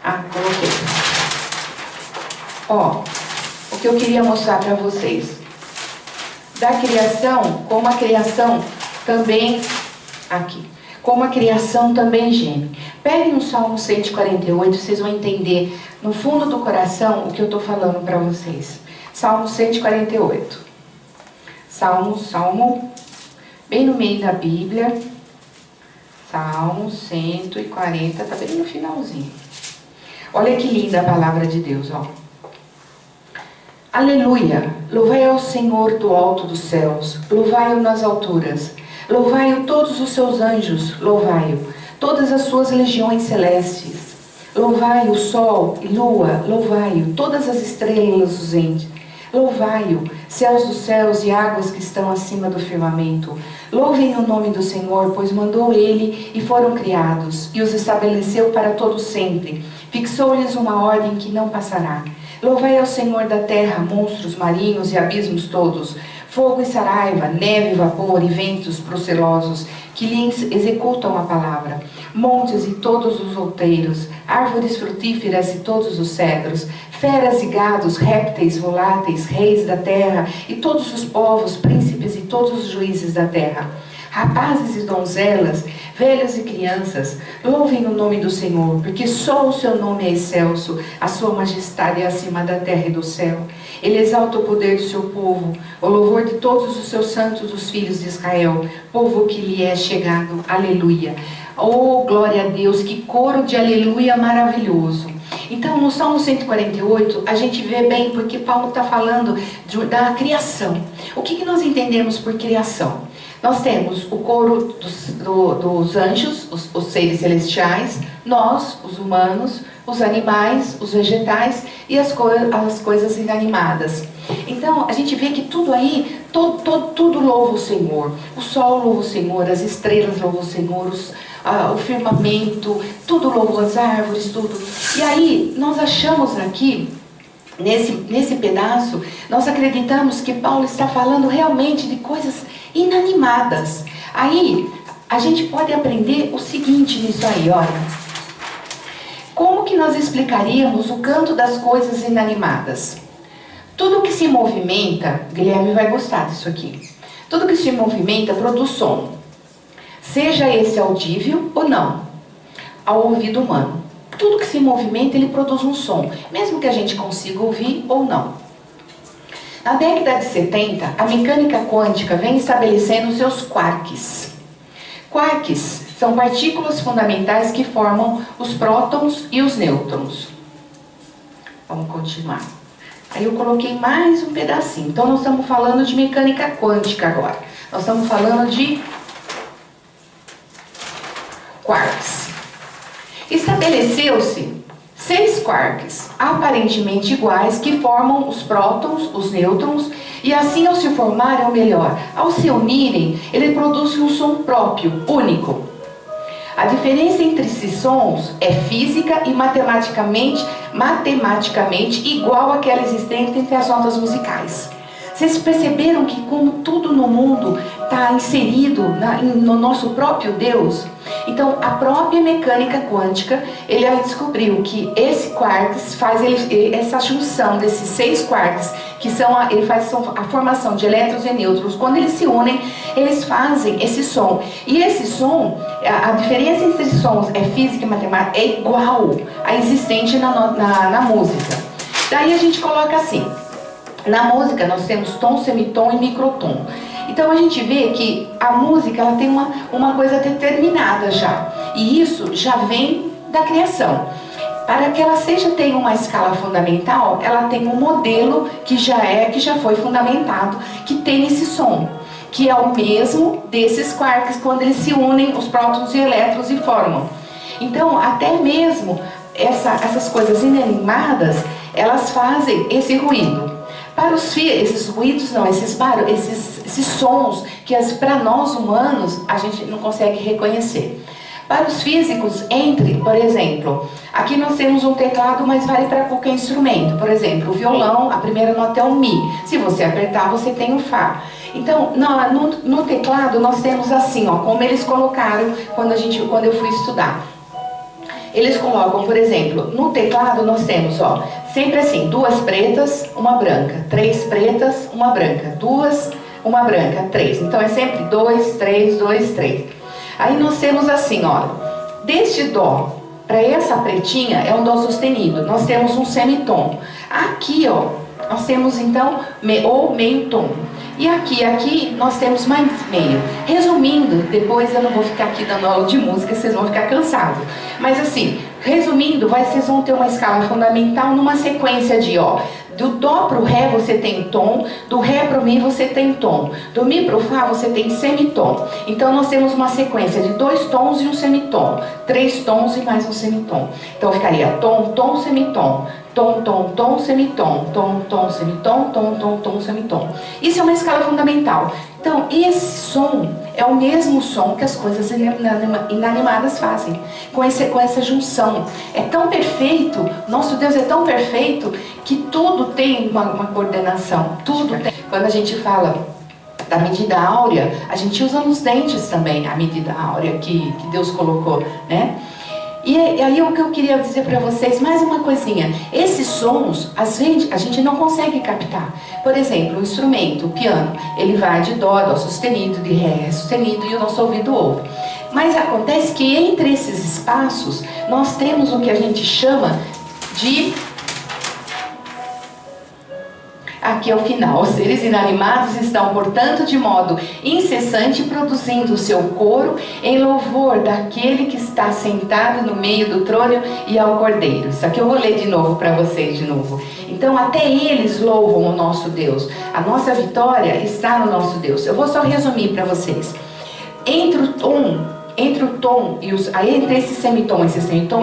Coloquei. O que eu queria mostrar para vocês. Da criação, como a criação também, aqui. como a criação também geme. Peguem o Salmo 148, vocês vão entender no fundo do coração o que eu estou falando para vocês. Salmo 148. Salmo, bem no meio da Bíblia. Salmo 140, está bem no finalzinho. Olha que linda a palavra de Deus, ó. Aleluia! Louvai ao Senhor do alto dos céus, louvai-o nas alturas, louvai-o todos os seus anjos, louvai-o, todas as suas legiões celestes, louvai o sol e lua, louvai-o, todas as estrelas luzentes, louvai-o, céus dos céus e águas que estão acima do firmamento. Louvem o nome do Senhor, pois mandou ele e foram criados, e os estabeleceu para todo sempre. Fixou-lhes uma ordem que não passará. Louvai ao Senhor da terra, monstros marinhos e abismos todos, fogo e saraiva, neve, vapor e ventos procelosos, que lhes executam a palavra, montes e todos os outeiros, árvores frutíferas e todos os cedros, feras e gados, répteis voláteis, reis da terra e todos os povos, príncipes e todos os juízes da terra. Rapazes e donzelas, velhos e crianças, louvem o nome do Senhor, porque só o seu nome é excelso, a sua majestade é acima da terra e do céu. Ele exalta o poder do seu povo, o louvor de todos os seus santos, os filhos de Israel, povo que lhe é chegado. Aleluia. Oh, glória a Deus, que coro de aleluia maravilhoso. Então, no Salmo 148, a gente vê bem porque Paulo está falando da criação. O que nós entendemos por criação? Nós temos o coro dos anjos, os seres celestiais, nós, os humanos, os animais, os vegetais e as coisas inanimadas. Então, a gente vê que tudo aí, tudo louva o Senhor. O sol louva o Senhor, as estrelas louvam o Senhor, o firmamento, tudo louva, as árvores, tudo. E aí, nós achamos aqui, nesse pedaço, nós acreditamos que Paulo está falando realmente de coisas inanimadas. Aí, a gente pode aprender o seguinte nisso aí, olha. Como que nós explicaríamos o canto das coisas inanimadas? Tudo que se movimenta, Guilherme vai gostar disso aqui. Tudo que se movimenta produz som. Seja esse audível ou não, ao ouvido humano. Tudo que se movimenta, ele produz um som, mesmo que a gente consiga ouvir ou não. Na década de 70, a mecânica quântica vem estabelecendo seus quarks. Quarks são partículas fundamentais que formam os prótons e os nêutrons. Vamos continuar. Aí eu coloquei mais um pedacinho. Então nós estamos falando de mecânica quântica agora. Nós estamos falando de quarks. Estabeleceu-se 6 quarks aparentemente iguais que formam os prótons, os nêutrons, e assim ao se formarem, ou melhor, ao se unirem, ele produz um som próprio, único. A diferença entre esses sons é física e matematicamente igual àquela existente entre as notas musicais. Vocês perceberam que como tudo no mundo está inserido no nosso próprio Deus? Então, a própria mecânica quântica, ele descobriu que esse quarks faz essa junção desses 6 quarks, ele faz a formação de elétrons e nêutrons. Quando eles se unem, eles fazem esse som. E esse som, a diferença entre esses sons é física e matemática, é igual à existente na música. Daí a gente coloca assim. Na música nós temos tom, semitom e microtom. Então a gente vê que a música ela tem uma coisa determinada já. E isso já vem da criação. Para que ela tenha uma escala fundamental, ela tem um modelo que já foi fundamentado, que tem esse som, que é o mesmo desses quarks quando eles se unem, os prótons e elétrons e formam. Então até mesmo essas coisas inanimadas, elas fazem esse ruído. Para esses ruídos não, esses sons que para nós humanos a gente não consegue reconhecer. Para os físicos, por exemplo, aqui nós temos um teclado, mas vale para qualquer instrumento. Por exemplo, o violão, a primeira nota é o Mi. Se você apertar, você tem o Fá. Então, no teclado nós temos assim, ó, como eles colocaram quando eu fui estudar. Eles colocam, por exemplo, no teclado nós temos, ó, sempre assim, 2 pretas, uma branca, 3 pretas, uma branca, 2, uma branca, 3. Então é sempre 2, 3, 2, 3. Aí nós temos assim, olha, deste dó para essa pretinha é um dó sustenido, nós temos um semitom. Aqui, ó, nós temos então ou meio tom. E aqui nós temos mais meio. Resumindo, depois eu não vou ficar aqui dando aula de música, vocês vão ficar cansados. Mas assim, resumindo, vocês vão ter uma escala fundamental numa sequência de, ó, do dó pro ré você tem tom, do ré pro mi você tem tom, do mi pro fá você tem semitom. Então nós temos uma sequência de 2 tons e um semitom, 3 tons e mais um semitom. Então ficaria tom, tom, semitom, tom, tom, tom, semitom, tom, tom, semitom, tom, tom, tom, semitom. Isso é uma escala fundamental. Então esse som é o mesmo som que as coisas inanimadas fazem, com essa junção. É tão perfeito, nosso Deus é tão perfeito, que tudo tem uma coordenação, tudo tem. Quando a gente fala da medida áurea, a gente usa nos dentes também a medida áurea que Deus colocou, né? E aí o que eu queria dizer para vocês, mais uma coisinha, esses sons, às vezes a gente não consegue captar. Por exemplo, o instrumento, o piano, ele vai de dó, dó sustenido, de ré sustenido, e o nosso ouvido ouve. Mas acontece que entre esses espaços, nós temos o que a gente chama de... Aqui é o final. Os seres inanimados estão, portanto, de modo incessante, produzindo o seu coro em louvor daquele que está sentado no meio do trono e ao Cordeiro. Isso aqui eu vou ler de novo para vocês de novo. Então, até eles louvam o nosso Deus. A nossa vitória está no nosso Deus. Eu vou só resumir para vocês. Entre o tom e entre esse semitom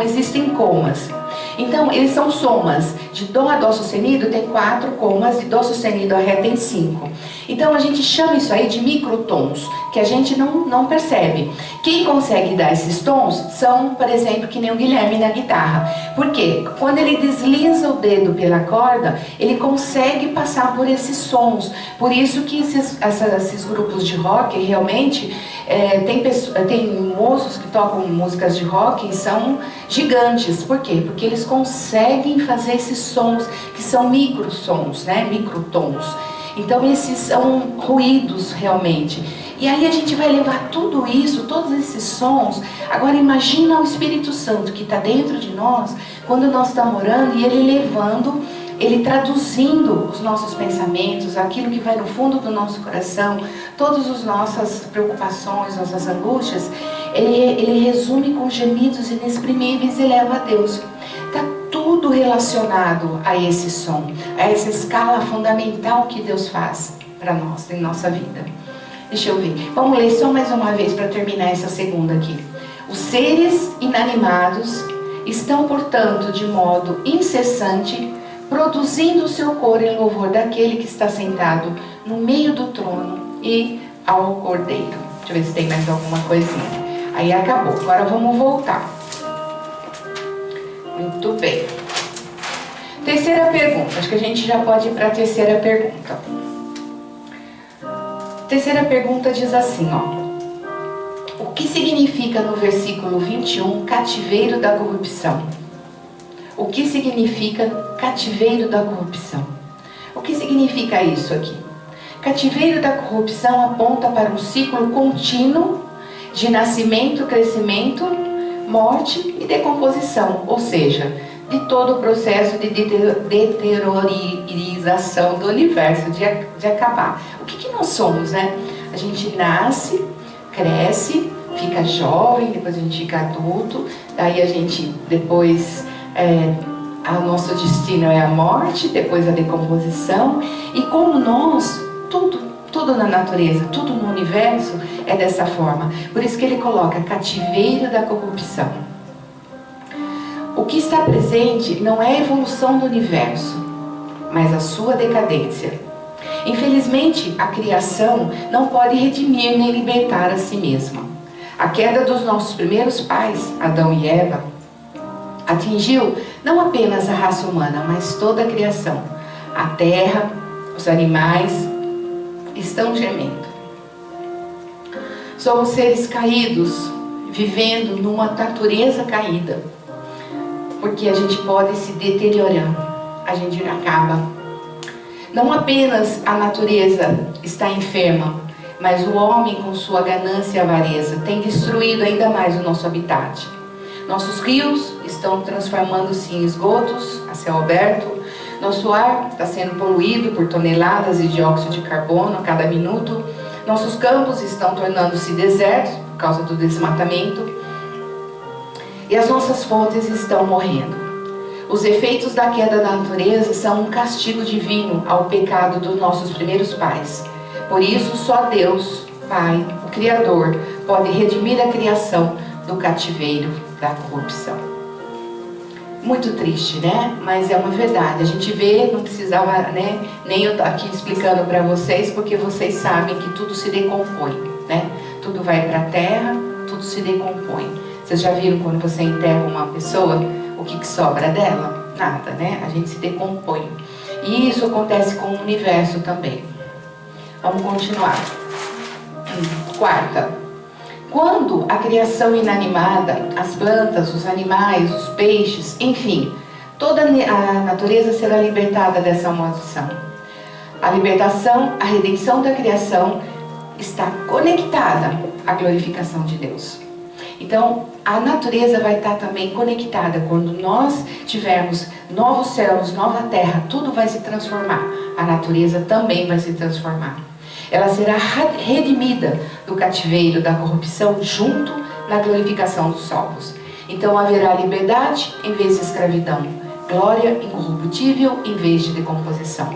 existem comas. Então, eles são somas. De dó a dó sustenido tem 4 comas, de dó sustenido a ré tem 5. Então, a gente chama isso aí de microtons, que a gente não percebe. Quem consegue dar esses tons são, por exemplo, que nem o Guilherme na guitarra. Por quê? Quando ele desliza o dedo pela corda, ele consegue passar por esses sons. Por isso que esses grupos de rock, realmente, tem moços que tocam músicas de rock e são gigantes. Por quê? Porque eles conseguem fazer esses sons que são microsons, né? Microtons. Então esses são ruídos realmente. E aí a gente vai levar tudo isso, todos esses sons. Agora imagina o Espírito Santo que está dentro de nós, quando nós estamos orando, e ele levando, ele traduzindo os nossos pensamentos, aquilo que vai no fundo do nosso coração, todas as nossas preocupações, nossas angústias, ele resume com gemidos inexprimíveis e leva a Deus. Está tudo relacionado a esse som, a essa escala fundamental que Deus faz para nós, em nossa vida. Deixa eu ver. Vamos ler só mais uma vez para terminar essa segunda aqui. Os seres inanimados estão, portanto, de modo incessante, produzindo o seu coro em louvor daquele que está sentado no meio do trono e ao Cordeiro. Deixa eu ver se tem mais alguma coisinha. Aí acabou. Agora vamos voltar. Muito bem. Terceira pergunta. Acho que a gente já pode ir para a terceira pergunta. Terceira pergunta diz assim, ó. O que significa no versículo 21 cativeiro da corrupção? O que significa cativeiro da corrupção? O que significa isso aqui? Cativeiro da corrupção aponta para um ciclo contínuo de nascimento, crescimento, morte e decomposição, ou seja, de todo o processo de deteriorização do universo, de acabar. O que nós somos, né? A gente nasce, cresce, fica jovem, depois a gente fica adulto, daí a gente depois... o nosso destino é a morte, depois a decomposição, e como nós, tudo na natureza, tudo no universo é dessa forma. Por isso que ele coloca cativeiro da corrupção. O que está presente não é a evolução do universo, mas a sua decadência. Infelizmente, a criação não pode redimir nem libertar a si mesma. A queda dos nossos primeiros pais, Adão e Eva, atingiu não apenas a raça humana, mas toda a criação. A terra, os animais estão gemendo. Somos seres caídos, vivendo numa natureza caída, porque a gente pode se deteriorar, a gente acaba. Não apenas a natureza está enferma, Mas o homem, com sua ganância e avareza, tem destruído ainda mais o nosso habitat. Nossos rios estão transformando-se em esgotos a céu aberto. Nosso ar está sendo poluído por toneladas de dióxido de carbono a cada minuto. Nossos campos estão tornando-se desertos por causa do desmatamento. E as nossas fontes estão morrendo. Os efeitos da queda da natureza são um castigo divino ao pecado dos nossos primeiros pais. Por isso, só Deus, Pai, o Criador, pode redimir a criação do cativeiro da corrupção. Muito triste, né? Mas é uma verdade. A gente vê, não precisava, né? Nem eu aqui explicando para vocês, porque vocês sabem que tudo se decompõe, né? Tudo vai para a terra, tudo se decompõe. Vocês já viram quando você enterra uma pessoa, o que sobra dela? Nada, né? A gente se decompõe. E isso acontece com o universo também. Vamos continuar. Quarta. Quando a criação inanimada, as plantas, os animais, os peixes, enfim, toda a natureza será libertada dessa maldição. A libertação, a redenção da criação está conectada à glorificação de Deus. Então, a natureza vai estar também conectada. Quando nós tivermos novos céus, nova terra, tudo vai se transformar. A natureza também vai se transformar. Ela será redimida do cativeiro da corrupção junto na glorificação dos salvos. Então haverá liberdade em vez de escravidão, glória incorruptível em vez de decomposição.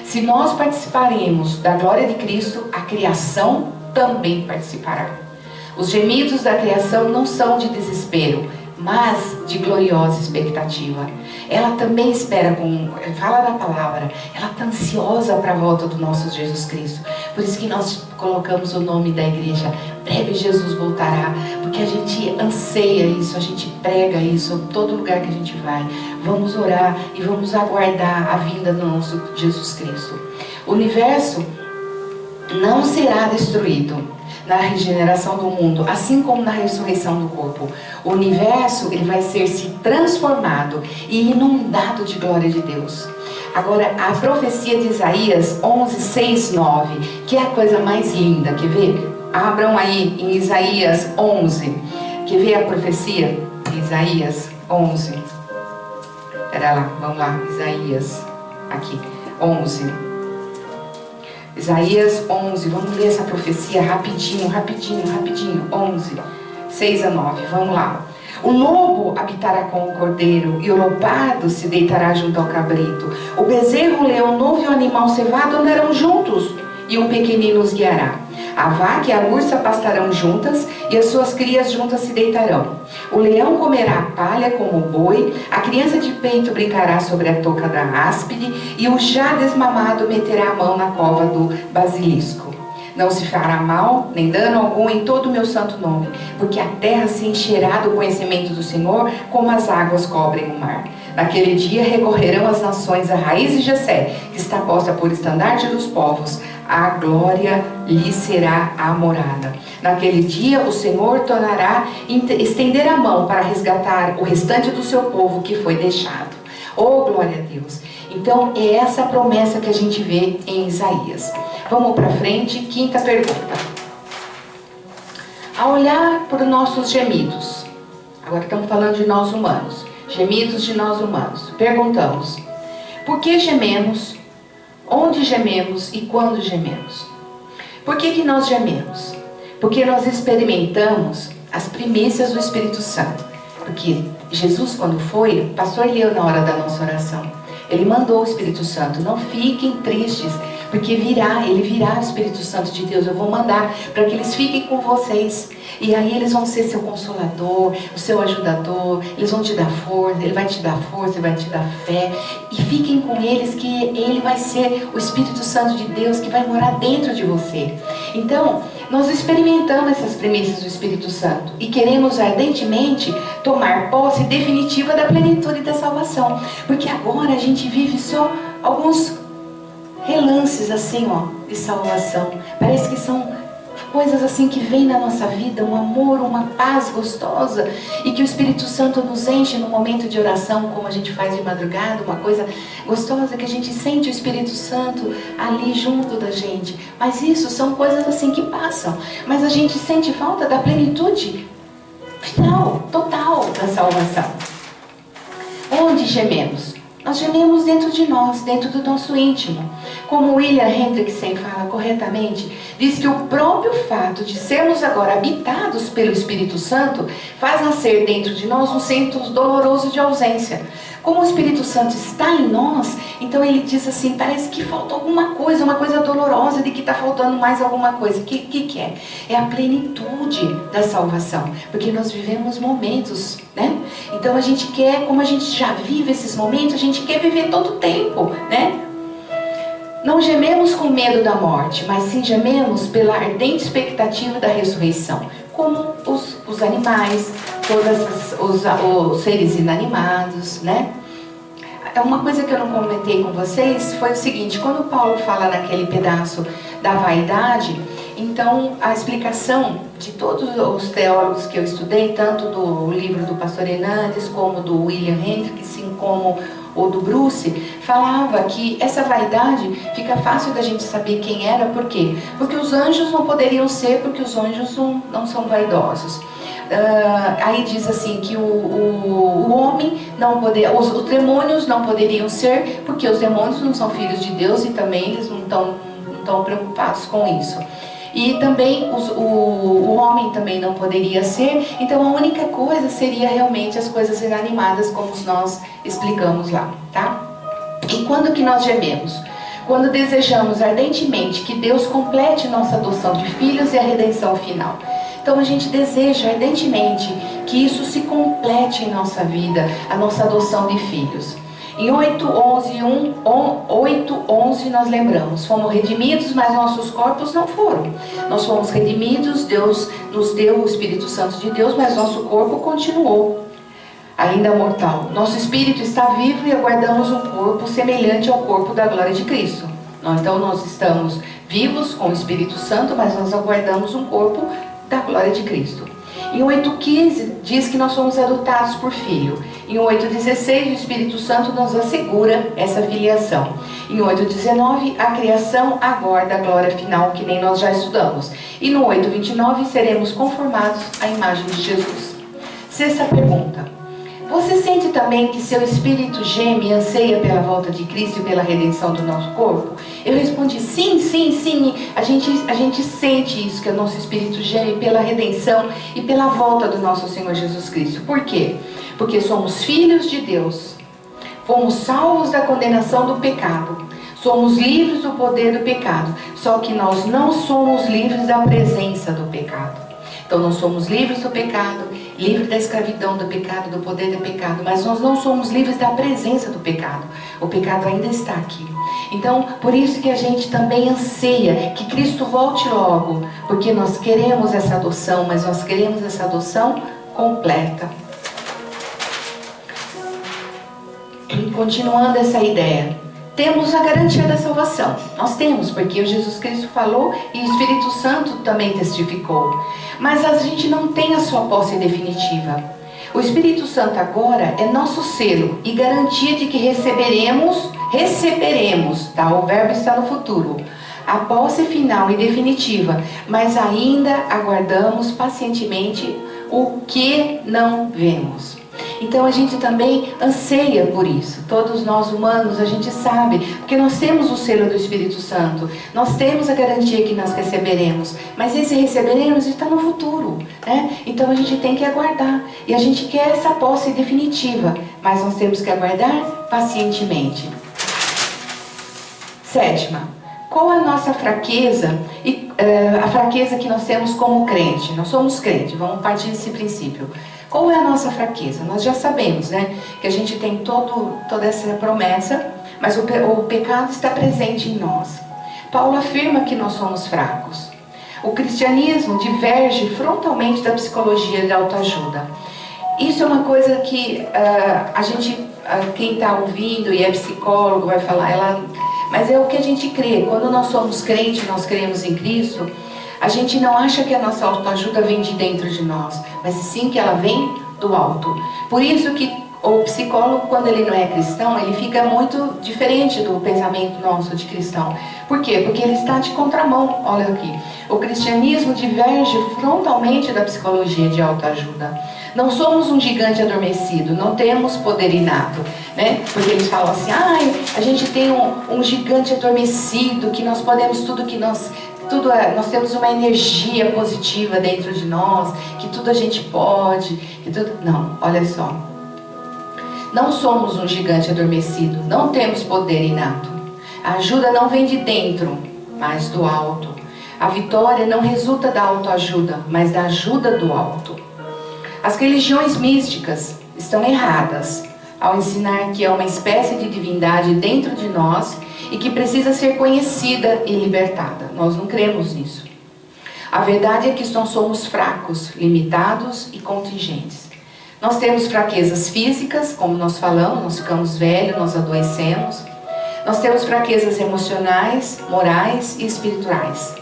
Se nós participaremos da glória de Cristo, a criação também participará. Os gemidos da criação não são de desespero, mas de gloriosa expectativa. Ela também espera, fala da palavra, ela está ansiosa para a volta do nosso Jesus Cristo. Por isso que nós colocamos o nome da igreja, breve Jesus voltará, porque a gente anseia isso, a gente prega isso em todo lugar que a gente vai. Vamos orar e vamos aguardar a vinda do nosso Jesus Cristo. O universo não será destruído na regeneração do mundo, assim como na ressurreição do corpo. O universo ele vai ser se transformado e inundado de glória de Deus. Agora, a profecia de Isaías 11, 6, 9, que é a coisa mais linda, quer ver? Abram aí em Isaías 11, quer ver a profecia? Isaías 11. Espera lá, vamos lá, Isaías, aqui, 11. Isaías 11, vamos ler essa profecia rapidinho, 11, 6 a 9, vamos lá. O lobo habitará com o cordeiro, e o lobado se deitará junto ao cabrito. O bezerro, o leão novo e o animal cevado andarão juntos, e um pequenino os guiará. A vaca e a ursa pastarão juntas, e as suas crias juntas se deitarão. O leão comerá a palha como o boi, a criança de peito brincará sobre a touca da áspide, e o já desmamado meterá a mão na cova do basilisco. Não se fará mal, nem dano algum em todo o meu santo nome, porque a terra se encherá do conhecimento do Senhor, como as águas cobrem o mar. Naquele dia recorrerão as nações à raiz de Jessé, que está posta por estandarte dos povos. A glória lhe será a morada. Naquele dia o Senhor tornará estender a mão para resgatar o restante do seu povo que foi deixado. Oh, glória a Deus! Então é essa a promessa que a gente vê em Isaías. Vamos para frente, quinta pergunta. Ao olhar para os nossos gemidos, agora estamos falando de nós humanos, gemidos de nós humanos, perguntamos: por que gememos? Onde gememos e quando gememos? Por que nós gememos? Porque nós experimentamos as primícias do Espírito Santo. Porque Jesus, quando foi, o pastor leu na hora da nossa oração, ele mandou o Espírito Santo. Não fiquem tristes, porque ele virá o Espírito Santo de Deus. Eu vou mandar para que eles fiquem com vocês. E aí eles vão ser seu consolador, o seu ajudador. Eles vão te dar força, ele vai te dar força, ele vai te dar fé. E fiquem com eles, que ele vai ser o Espírito Santo de Deus que vai morar dentro de você. Então, nós experimentamos essas premissas do Espírito Santo e queremos ardentemente tomar posse definitiva da plenitude da salvação. Porque agora a gente vive só alguns relances assim, de salvação. Parece que são coisas assim que vêm na nossa vida, um amor, uma paz gostosa, e que o Espírito Santo nos enche no momento de oração, como a gente faz de madrugada, uma coisa gostosa que a gente sente o Espírito Santo ali junto da gente. Mas isso são coisas assim que passam, mas a gente sente falta da plenitude final, total da salvação. Onde gememos? Nós gememos dentro de nós, dentro do nosso íntimo. Como William Hendrickson fala corretamente, diz que o próprio fato de sermos agora habitados pelo Espírito Santo faz nascer dentro de nós um senso doloroso de ausência. Como o Espírito Santo está em nós, então ele diz assim, parece que falta alguma coisa, uma coisa dolorosa de que está faltando mais alguma coisa. O que é? É a plenitude da salvação, porque nós vivemos momentos, né? Então a gente quer, como a gente já vive esses momentos, a gente quer viver todo o tempo, né? Não gememos com medo da morte, mas sim gememos pela ardente expectativa da ressurreição, como os animais, os seres inanimados, né? Uma coisa que eu não comentei com vocês foi o seguinte, quando Paulo fala naquele pedaço da vaidade, então a explicação de todos os teólogos que eu estudei, tanto do livro do pastor Hernandes, como do William Hendrickson, como o do Bruce, falava que essa vaidade fica fácil da gente saber quem era, por quê? Porque os anjos não poderiam ser, porque os anjos não são vaidosos. Aí diz assim que o homem não poderia, os demônios não poderiam ser, porque os demônios não são filhos de Deus e também eles não estão preocupados com isso. E também o homem também não poderia ser, então a única coisa seria realmente as coisas inanimadas, como nós explicamos lá, tá? E quando que nós gememos? Quando desejamos ardentemente que Deus complete nossa adoção de filhos e a redenção final. Então a gente deseja ardentemente que isso se complete em nossa vida, a nossa adoção de filhos. Em 8:11 nós lembramos, fomos redimidos, mas nossos corpos não foram. Nós fomos redimidos, Deus nos deu o Espírito Santo de Deus, mas nosso corpo continuou ainda mortal. Nosso espírito está vivo e aguardamos um corpo semelhante ao corpo da glória de Cristo. Então nós estamos vivos com o Espírito Santo, mas nós aguardamos um corpo da glória de Cristo. Em 8:15 diz que nós somos adotados por filho. Em 8:16 o Espírito Santo nos assegura essa filiação. Em 8:19 a criação aguarda a glória final, que nem nós já estudamos. E no 8:29 seremos conformados à imagem de Jesus. Sexta pergunta. Você sente também que seu espírito geme e anseia pela volta de Cristo e pela redenção do nosso corpo? Eu respondi sim, sim, sim. A gente sente isso, que o nosso espírito geme pela redenção e pela volta do nosso Senhor Jesus Cristo. Por quê? Porque somos filhos de Deus. Fomos salvos da condenação do pecado. Somos livres do poder do pecado. Só que nós não somos livres da presença do pecado. Então nós somos livres do pecado, livres da escravidão do pecado, do poder do pecado, mas nós não somos livres da presença do pecado. O pecado ainda está aqui. Então, por isso que a gente também anseia que Cristo volte logo, porque nós queremos essa adoção, mas nós queremos essa adoção completa. Continuando essa ideia, temos a garantia da salvação. Nós temos, porque o Jesus Cristo falou e o Espírito Santo também testificou. Mas a gente não tem a sua posse definitiva. O Espírito Santo agora é nosso selo e garantia de que receberemos, tá? O verbo está no futuro. A posse final e definitiva, mas ainda aguardamos pacientemente o que não vemos. Então a gente também anseia por isso. Todos nós humanos, a gente sabe, porque nós temos o selo do Espírito Santo, nós temos a garantia que nós receberemos, mas esse receberemos está no futuro, né? Então a gente tem que aguardar, e a gente quer essa posse definitiva, mas nós temos que aguardar pacientemente. Sétima, qual a nossa fraqueza e a fraqueza que nós temos como crente? Nós somos crente, vamos partir desse princípio. Qual é a nossa fraqueza? Nós já sabemos, né, que a gente tem toda essa promessa, mas o pecado está presente em nós. Paulo afirma que nós somos fracos. O cristianismo diverge frontalmente da psicologia de autoajuda. Isso é uma coisa que quem está ouvindo e é psicólogo vai falar, mas é o que a gente crê. Quando nós somos crentes, nós cremos em Cristo, A gente não acha que a nossa autoajuda vem de dentro de nós, mas sim que ela vem do alto. Por isso que o psicólogo, quando ele não é cristão, ele fica muito diferente do pensamento nosso de cristão. Por quê? Porque ele está de contramão. Olha aqui. O cristianismo diverge frontalmente da psicologia de autoajuda. Não somos um gigante adormecido, não temos poder inato, né? Porque eles falam assim, a gente tem um gigante adormecido, que nós podemos nós temos uma energia positiva dentro de nós, que tudo a gente pode, Não, olha só. Não somos um gigante adormecido, não temos poder inato. A ajuda não vem de dentro, mas do alto. A vitória não resulta da autoajuda, mas da ajuda do alto. As religiões místicas estão erradas ao ensinar que é uma espécie de divindade dentro de nós e que precisa ser conhecida e libertada. Nós não cremos nisso. A verdade é que nós somos fracos, limitados e contingentes. Nós temos fraquezas físicas, como nós falamos, nós ficamos velhos, nós adoecemos. Nós temos fraquezas emocionais, morais e espirituais.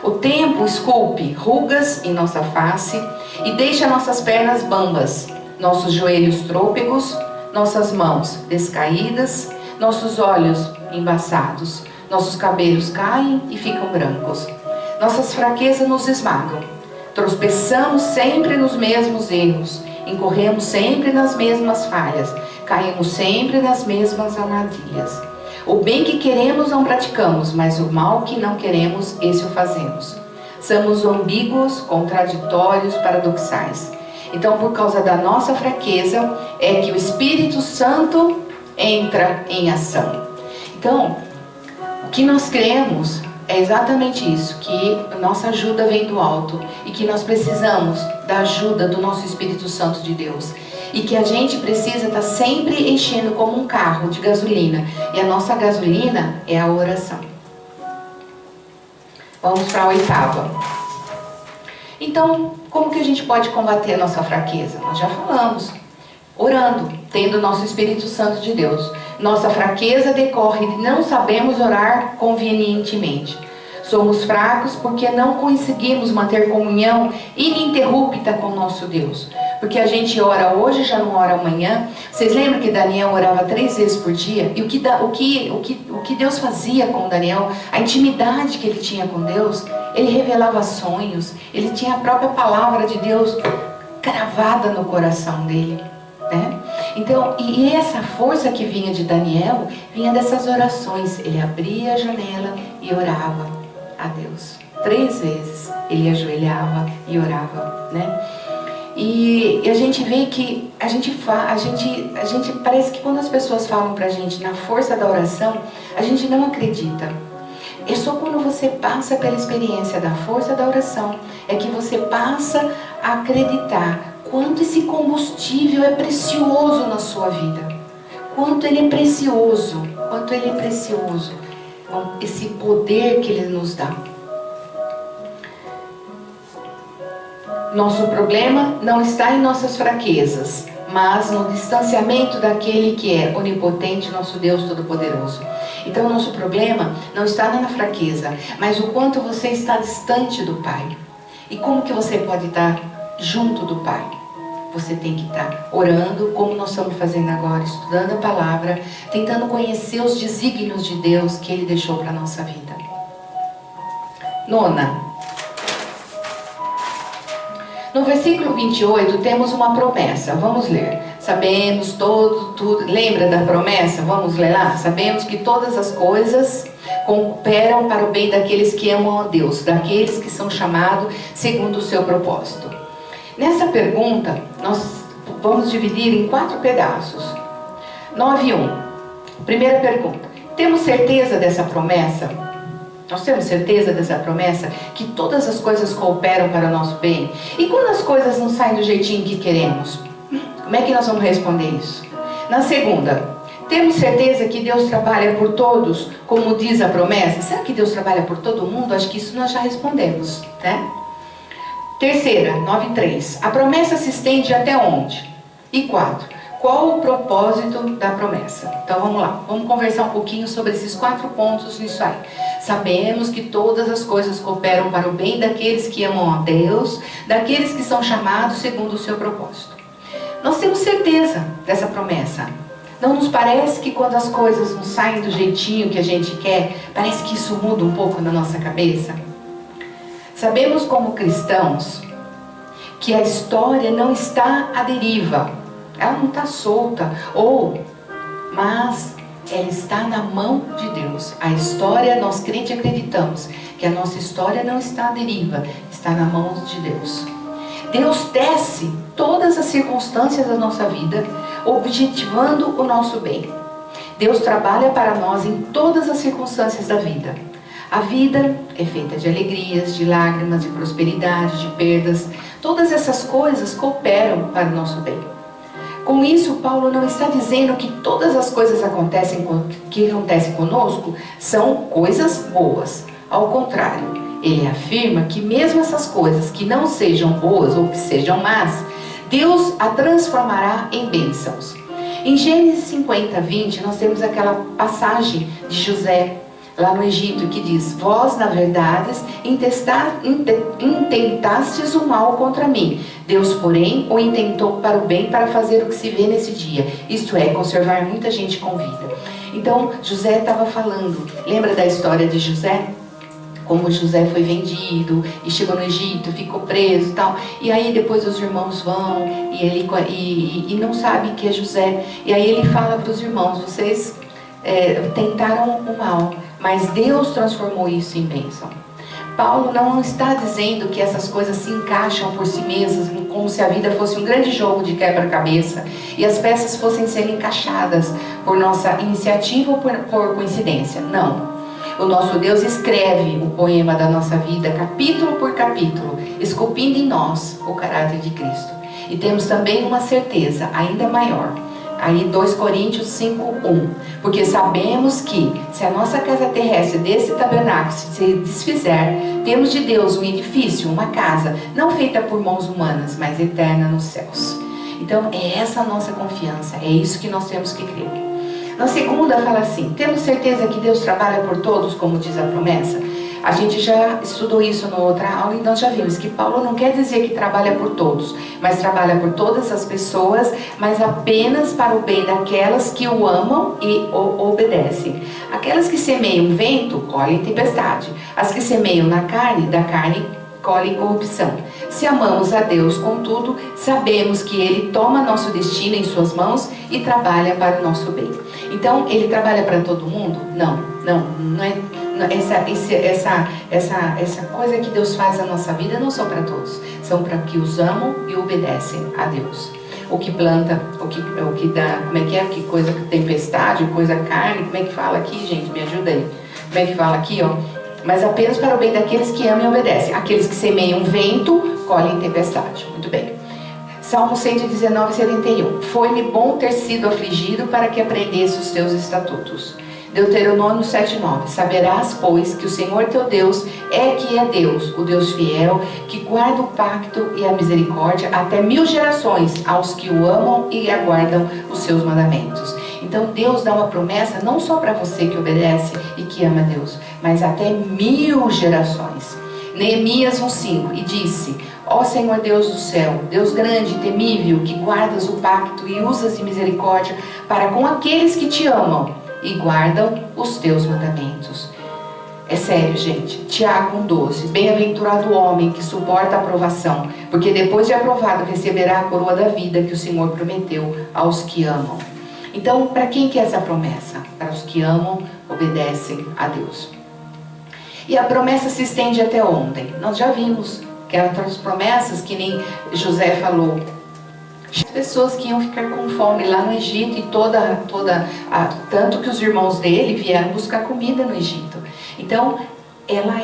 O tempo esculpe rugas em nossa face e deixa nossas pernas bambas, nossos joelhos trôpegos, nossas mãos descaídas, nossos olhos embaçados, nossos cabelos caem e ficam brancos. Nossas fraquezas nos esmagam. Tropeçamos sempre nos mesmos erros, incorremos sempre nas mesmas falhas, caímos sempre nas mesmas armadilhas. O bem que queremos não praticamos, mas o mal que não queremos, esse o fazemos. Somos ambíguos, contraditórios, paradoxais. Então, por causa da nossa fraqueza, é que o Espírito Santo entra em ação. Então, o que nós cremos é exatamente isso, que a nossa ajuda vem do alto e que nós precisamos da ajuda do nosso Espírito Santo de Deus. E que a gente precisa estar sempre enchendo como um carro de gasolina. E a nossa gasolina é a oração. Vamos para a 8ª. Então, como que a gente pode combater a nossa fraqueza? Nós já falamos. Orando, tendo o nosso Espírito Santo de Deus. Nossa fraqueza decorre de não sabemos orar convenientemente. Somos fracos porque não conseguimos manter comunhão ininterrupta com nosso Deus. Porque a gente ora hoje, já não ora amanhã. Vocês lembram que Daniel orava 3 vezes por dia? E o que Deus fazia com Daniel, a intimidade que ele tinha com Deus, ele revelava sonhos, ele tinha a própria palavra de Deus cravada no coração dele, né? Então, e essa força que vinha de Daniel, vinha dessas orações. Ele abria a janela e orava a Deus. 3 vezes ele ajoelhava e orava, né? E a gente vê que a gente parece que quando as pessoas falam pra gente na força da oração, a gente não acredita. É só quando você passa pela experiência da força da oração, é que você passa a acreditar quanto esse combustível é precioso na sua vida. Quanto ele é precioso, esse poder que ele nos dá. Nosso problema não está em nossas fraquezas, mas no distanciamento daquele que é onipotente, nosso Deus Todo-Poderoso. Então, nosso problema não está na fraqueza, mas o quanto você está distante do Pai. E como que você pode estar junto do Pai? Você tem que estar orando, como nós estamos fazendo agora, estudando a palavra, tentando conhecer os desígnios de Deus que Ele deixou para a nossa vida. 9. No versículo 28 temos uma promessa, vamos ler. Sabemos tudo, lembra da promessa? Vamos ler lá? Sabemos que todas as coisas cooperam para o bem daqueles que amam a Deus, daqueles que são chamados segundo o seu propósito. Nessa pergunta, nós vamos dividir em 4 pedaços. 9:1. Primeira pergunta. Temos certeza dessa promessa? Nós temos certeza dessa promessa? Que todas as coisas cooperam para o nosso bem? E quando as coisas não saem do jeitinho que queremos? Como é que nós vamos responder isso? Na segunda, temos certeza que Deus trabalha por todos, como diz a promessa? Será que Deus trabalha por todo mundo? Acho que isso nós já respondemos, né? Terceira, 9:3. A promessa se estende até onde? E 4. Qual o propósito da promessa? Então vamos lá, vamos conversar um pouquinho sobre esses 4 pontos nisso aí. Sabemos que todas as coisas cooperam para o bem daqueles que amam a Deus, daqueles que são chamados segundo o seu propósito. Nós temos certeza dessa promessa. Não nos parece que quando as coisas não saem do jeitinho que a gente quer, parece que isso muda um pouco na nossa cabeça? Sabemos como cristãos que a história não está à deriva, ela não está solta, mas ela está na mão de Deus. A história, nós crentes acreditamos que a nossa história não está à deriva, está na mão de Deus. Deus tece todas as circunstâncias da nossa vida, objetivando o nosso bem. Deus trabalha para nós em todas as circunstâncias da vida. A vida é feita de alegrias, de lágrimas, de prosperidade, de perdas. Todas essas coisas cooperam para o nosso bem. Com isso, Paulo não está dizendo que todas as coisas que acontecem conosco são coisas boas. Ao contrário, ele afirma que mesmo essas coisas que não sejam boas ou que sejam más, Deus a transformará em bênçãos. Em Gênesis 50, 20, nós temos aquela passagem de José lá no Egito, que diz: vós, na verdade, intentastes o mal contra mim. Deus, porém, o intentou para o bem, para fazer o que se vê nesse dia. Isto é, conservar muita gente com vida. Então, José estava falando. Lembra da história de José? Como José foi vendido e chegou no Egito, ficou preso e tal. E aí depois os irmãos vão e não sabem que é José. E aí ele fala para os irmãos: vocês tentaram o mal, mas Deus transformou isso em bênção. Paulo não está dizendo que essas coisas se encaixam por si mesmas, como se a vida fosse um grande jogo de quebra-cabeça e as peças fossem sendo encaixadas por nossa iniciativa ou por coincidência. Não. O nosso Deus escreve o poema da nossa vida, capítulo por capítulo, esculpindo em nós o caráter de Cristo. E temos também uma certeza ainda maior. Aí 2 Coríntios 5:1. Porque sabemos que, se a nossa casa terrestre desse tabernáculo se desfizer, temos de Deus um edifício, uma casa, não feita por mãos humanas, mas eterna nos céus. Então é essa a nossa confiança, é isso que nós temos que crer. Na segunda fala assim: temos certeza que Deus trabalha por todos, como diz a promessa? A gente já estudou isso na outra aula e nós já vimos que Paulo não quer dizer que trabalha por todos, mas trabalha por todas as pessoas, mas apenas para o bem daquelas que o amam e o obedecem. Aquelas que semeiam vento, colhem tempestade. As que semeiam na carne, da carne colhem corrupção. Se amamos a Deus, contudo, sabemos que Ele toma nosso destino em suas mãos e trabalha para o nosso bem. Então, Ele trabalha para todo mundo? Não é. Essa coisa que Deus faz na nossa vida não são para todos, são para que os amam e obedecem a Deus. O que planta, o que dá, como é que coisa, tempestade, coisa carne, como é que fala aqui, gente, me ajuda aí, como é que fala aqui, ó, mas apenas para o bem daqueles que amam e obedecem. Aqueles que semeiam vento, colhem tempestade. Muito bem. Salmo 119, 71. Foi-me bom ter sido afligido para que aprendesse os teus estatutos. Deuteronômio 7:9. Saberás, pois, que o Senhor teu Deus é Deus, o Deus fiel, que guarda o pacto e a misericórdia até 1000 gerações aos que o amam e aguardam os seus mandamentos. Então Deus dá uma promessa não só para você que obedece e que ama Deus, mas até 1000 gerações. Neemias 1:5. E disse: ó Senhor Deus do céu, Deus grande e temível, que guardas o pacto e usas de misericórdia para com aqueles que te amam e guardam os teus mandamentos. É sério, gente. Tiago 1:12. Bem-aventurado o homem que suporta a aprovação, porque depois de aprovado receberá a coroa da vida que o Senhor prometeu aos que amam. Então, para quem que é essa promessa? Para os que amam, obedecem a Deus. E a promessa se estende até ontem. Nós já vimos que eram as promessas que nem José falou. As pessoas que iam ficar com fome lá no Egito e tanto que os irmãos dele vieram buscar comida no Egito. Então, ela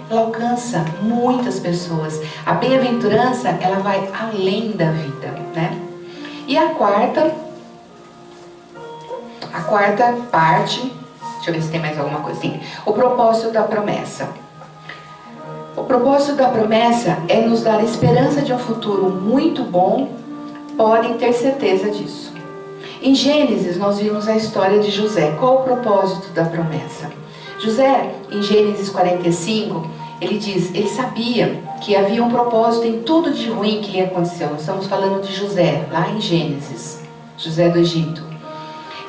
alcança muitas pessoas. A bem-aventurança, ela vai além da vida, né? E a quarta parte, deixa eu ver se tem mais alguma coisinha. O propósito da promessa. O propósito da promessa é nos dar esperança de um futuro muito bom podem ter certeza disso. Em Gênesis, nós vimos a história de José. Qual o propósito da promessa? José, em Gênesis 45, ele diz, ele sabia que havia um propósito em tudo de ruim que lhe aconteceu. Nós estamos falando de José, lá em Gênesis, José do Egito.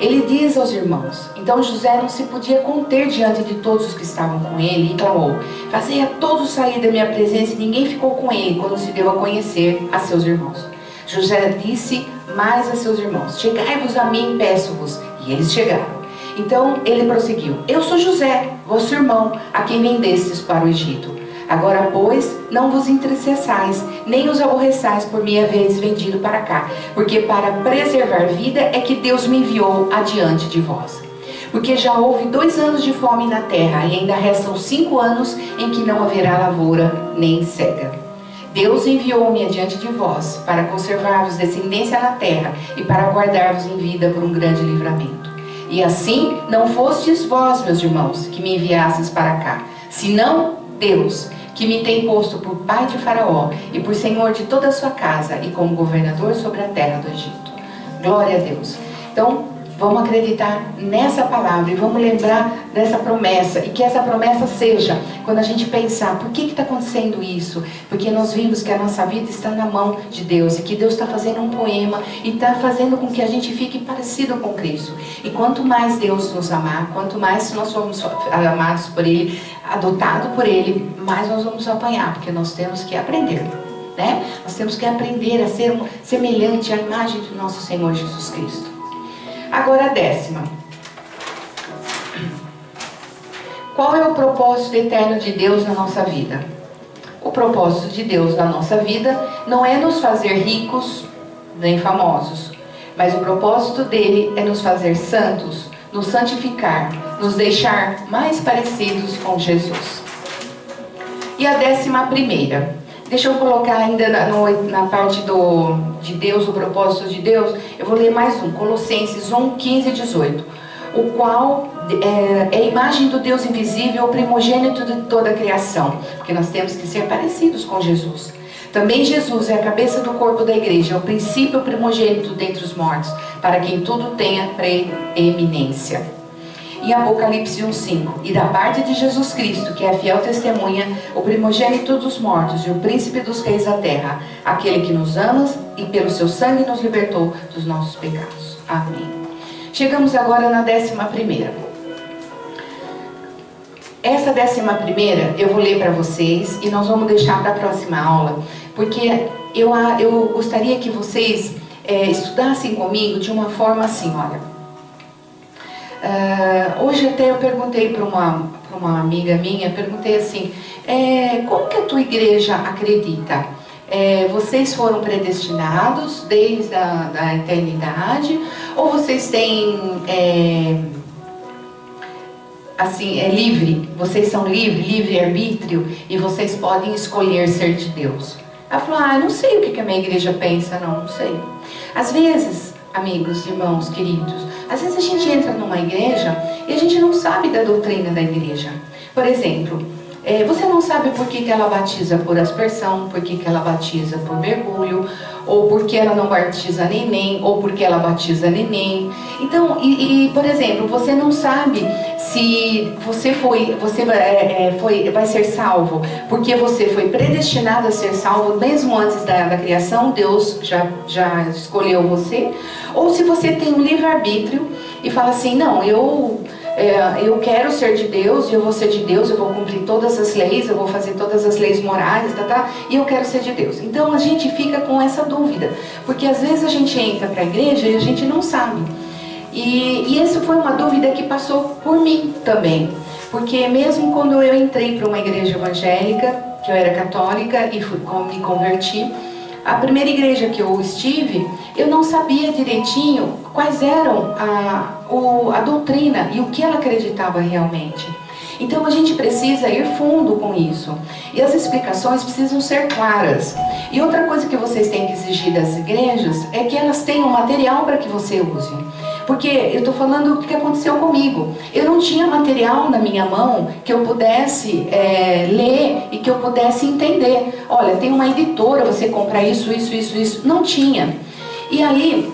Ele diz aos irmãos, então José não se podia conter diante de todos os que estavam com ele e clamou, fazei a todos sair da minha presença, e ninguém ficou com ele quando se deu a conhecer a seus irmãos. José disse mais a seus irmãos, chegai-vos a mim, peço-vos, e eles chegaram. Então ele prosseguiu, eu sou José, vosso irmão, a quem vendestes para o Egito. Agora, pois, não vos entristeçais, nem os aborreçais por me haveres vendido para cá, porque para preservar vida é que Deus me enviou adiante de vós. Porque já houve 2 anos de fome na terra, e ainda restam 5 anos em que não haverá lavoura nem cega. Deus enviou-me adiante de vós, para conservar-vos descendência na terra, e para guardar-vos em vida por um grande livramento. E assim, não fostes vós, meus irmãos, que me enviastes para cá, senão Deus, que me tem posto por pai de Faraó e por senhor de toda a sua casa e como governador sobre a terra do Egito. Glória a Deus. Então, vamos acreditar nessa palavra e vamos lembrar dessa promessa. E que essa promessa seja, quando a gente pensar, por que está acontecendo isso? Porque nós vimos que a nossa vida está na mão de Deus. E que Deus está fazendo um poema e está fazendo com que a gente fique parecido com Cristo. E quanto mais Deus nos amar, quanto mais nós somos amados por Ele, adotados por Ele, mais nós vamos apanhar. Porque nós temos que aprender, né? Nós temos que aprender a ser semelhante à imagem do nosso Senhor Jesus Cristo. Agora a 10ª. Qual é o propósito eterno de Deus na nossa vida? O propósito de Deus na nossa vida não é nos fazer ricos nem famosos, mas o propósito dele é nos fazer santos, nos santificar, nos deixar mais parecidos com Jesus. E a 11ª. Deixa eu colocar ainda na parte de Deus, o propósito de Deus. Eu vou ler mais um, Colossenses 1, 15 e 18. O qual é a imagem do Deus invisível, o primogênito de toda a criação. Porque nós temos que ser parecidos com Jesus. Também Jesus é a cabeça do corpo da igreja, é o princípio primogênito dentre os mortos, para quem tudo tenha preeminência. Em Apocalipse 1:5, e da parte de Jesus Cristo, que é a fiel testemunha, o primogênito dos mortos e o príncipe dos reis da terra, aquele que nos ama e pelo seu sangue nos libertou dos nossos pecados. Amém. Chegamos agora na 11ª. Essa 11ª eu vou ler para vocês e nós vamos deixar para a próxima aula, porque eu gostaria que vocês estudassem comigo de uma forma assim, olha. Hoje até eu perguntei para uma amiga minha, perguntei assim, como que a tua igreja acredita? Vocês foram predestinados desde a eternidade? Ou vocês têm, livre? Vocês são livre-arbítrio e vocês podem escolher ser de Deus? Ela falou, eu não sei o que a minha igreja pensa, não sei. Às vezes, amigos, irmãos, queridos, às vezes a gente entra numa igreja e a gente não sabe da doutrina da igreja. Por exemplo, você não sabe por que ela batiza por aspersão, por que ela batiza por mergulho, ou por que ela não batiza neném, ou por que ela batiza neném. Então, por exemplo, você não sabe se você vai ser salvo, porque você foi predestinado a ser salvo mesmo antes da criação, Deus já escolheu você, ou se você tem um livre-arbítrio e fala assim, não, eu quero ser de Deus, eu vou ser de Deus, eu vou cumprir todas as leis, eu vou fazer todas as leis morais, e eu quero ser de Deus. Então a gente fica com essa dúvida, porque às vezes a gente entra para a igreja e a gente não sabe. E essa foi uma dúvida que passou por mim também, porque mesmo quando eu entrei para uma igreja evangélica, que eu era católica e me converti, a primeira igreja que eu estive, eu não sabia direitinho quais eram a doutrina e o que ela acreditava realmente. Então a gente precisa ir fundo com isso. E as explicações precisam ser claras. E outra coisa que vocês têm que exigir das igrejas é que elas tenham material para que você use. Porque eu estou falando o que aconteceu comigo. Eu não tinha material na minha mão que eu pudesse ler e que eu pudesse entender. Olha, tem uma editora, você compra isso. Não tinha. E aí,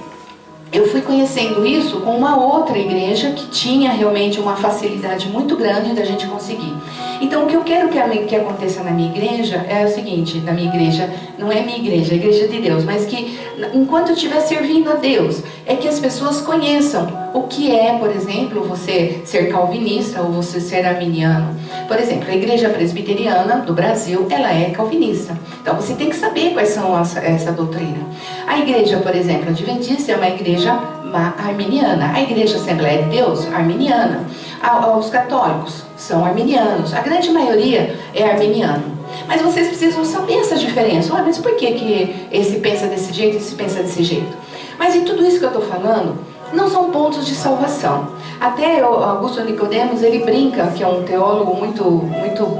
eu fui conhecendo isso com uma outra igreja que tinha realmente uma facilidade muito grande da gente conseguir. Então, o que eu quero que aconteça na minha igreja é o seguinte, na minha igreja, não é minha igreja, é a igreja de Deus, mas que enquanto eu estiver servindo a Deus, é que as pessoas conheçam o que é, por exemplo, você ser calvinista ou você ser arminiano. Por exemplo, a igreja presbiteriana do Brasil, ela é calvinista. Então, você tem que saber quais são essa doutrina. A igreja, por exemplo, adventista é uma igreja arminiana. A igreja Assembleia de Deus, arminiana. Os católicos são arminianos. A grande maioria é arminiano. Mas vocês precisam saber essa diferença. Mas por que esse pensa desse jeito e esse pensa desse jeito? Mas em tudo isso que eu estou falando, não são pontos de salvação. Até Augusto Nicodemos, ele brinca, que é um teólogo muito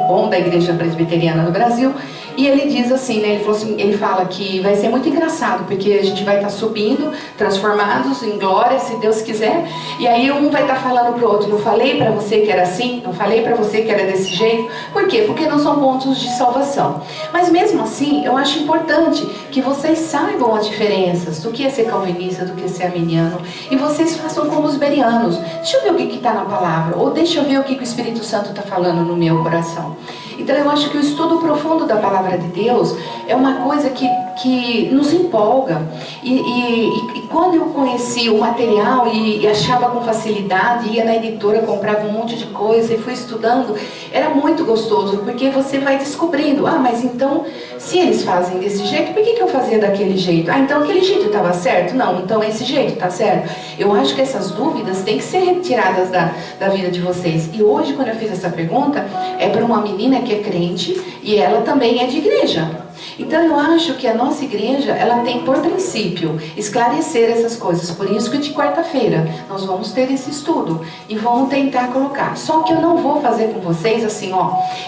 bom da igreja presbiteriana do Brasil, e ele diz assim, né, ele fala que vai ser muito engraçado, porque a gente vai estar subindo, transformados em glória, se Deus quiser, e aí um vai estar falando para o outro, não falei para você que era assim, não falei para você que era desse jeito. Por quê? Porque não são pontos de salvação. Mas mesmo assim, eu acho importante que vocês saibam as diferenças do que é ser calvinista, do que é ser arminiano, e vocês façam como os berianos. Deixa eu ver o que está na palavra, ou deixa eu ver o que o Espírito Santo está falando no meu coração. Então eu acho que o estudo profundo da palavra de Deus é uma coisa que nos empolga. E quando eu conheci o material e achava com facilidade, ia na editora, comprava um monte de coisa e fui estudando, era muito gostoso, porque você vai descobrindo, mas então, se eles fazem desse jeito, por que eu fazia daquele jeito? Então aquele jeito estava certo? Não, então esse jeito está certo? Eu acho que essas dúvidas têm que ser retiradas da vida de vocês. E hoje, quando eu fiz essa pergunta, é para uma menina que é crente e ela também é de igreja. Então eu acho que a nossa igreja, ela tem por princípio esclarecer essas coisas. Por isso que de quarta-feira nós vamos ter esse estudo e vamos tentar colocar. Só que eu não vou fazer com vocês assim,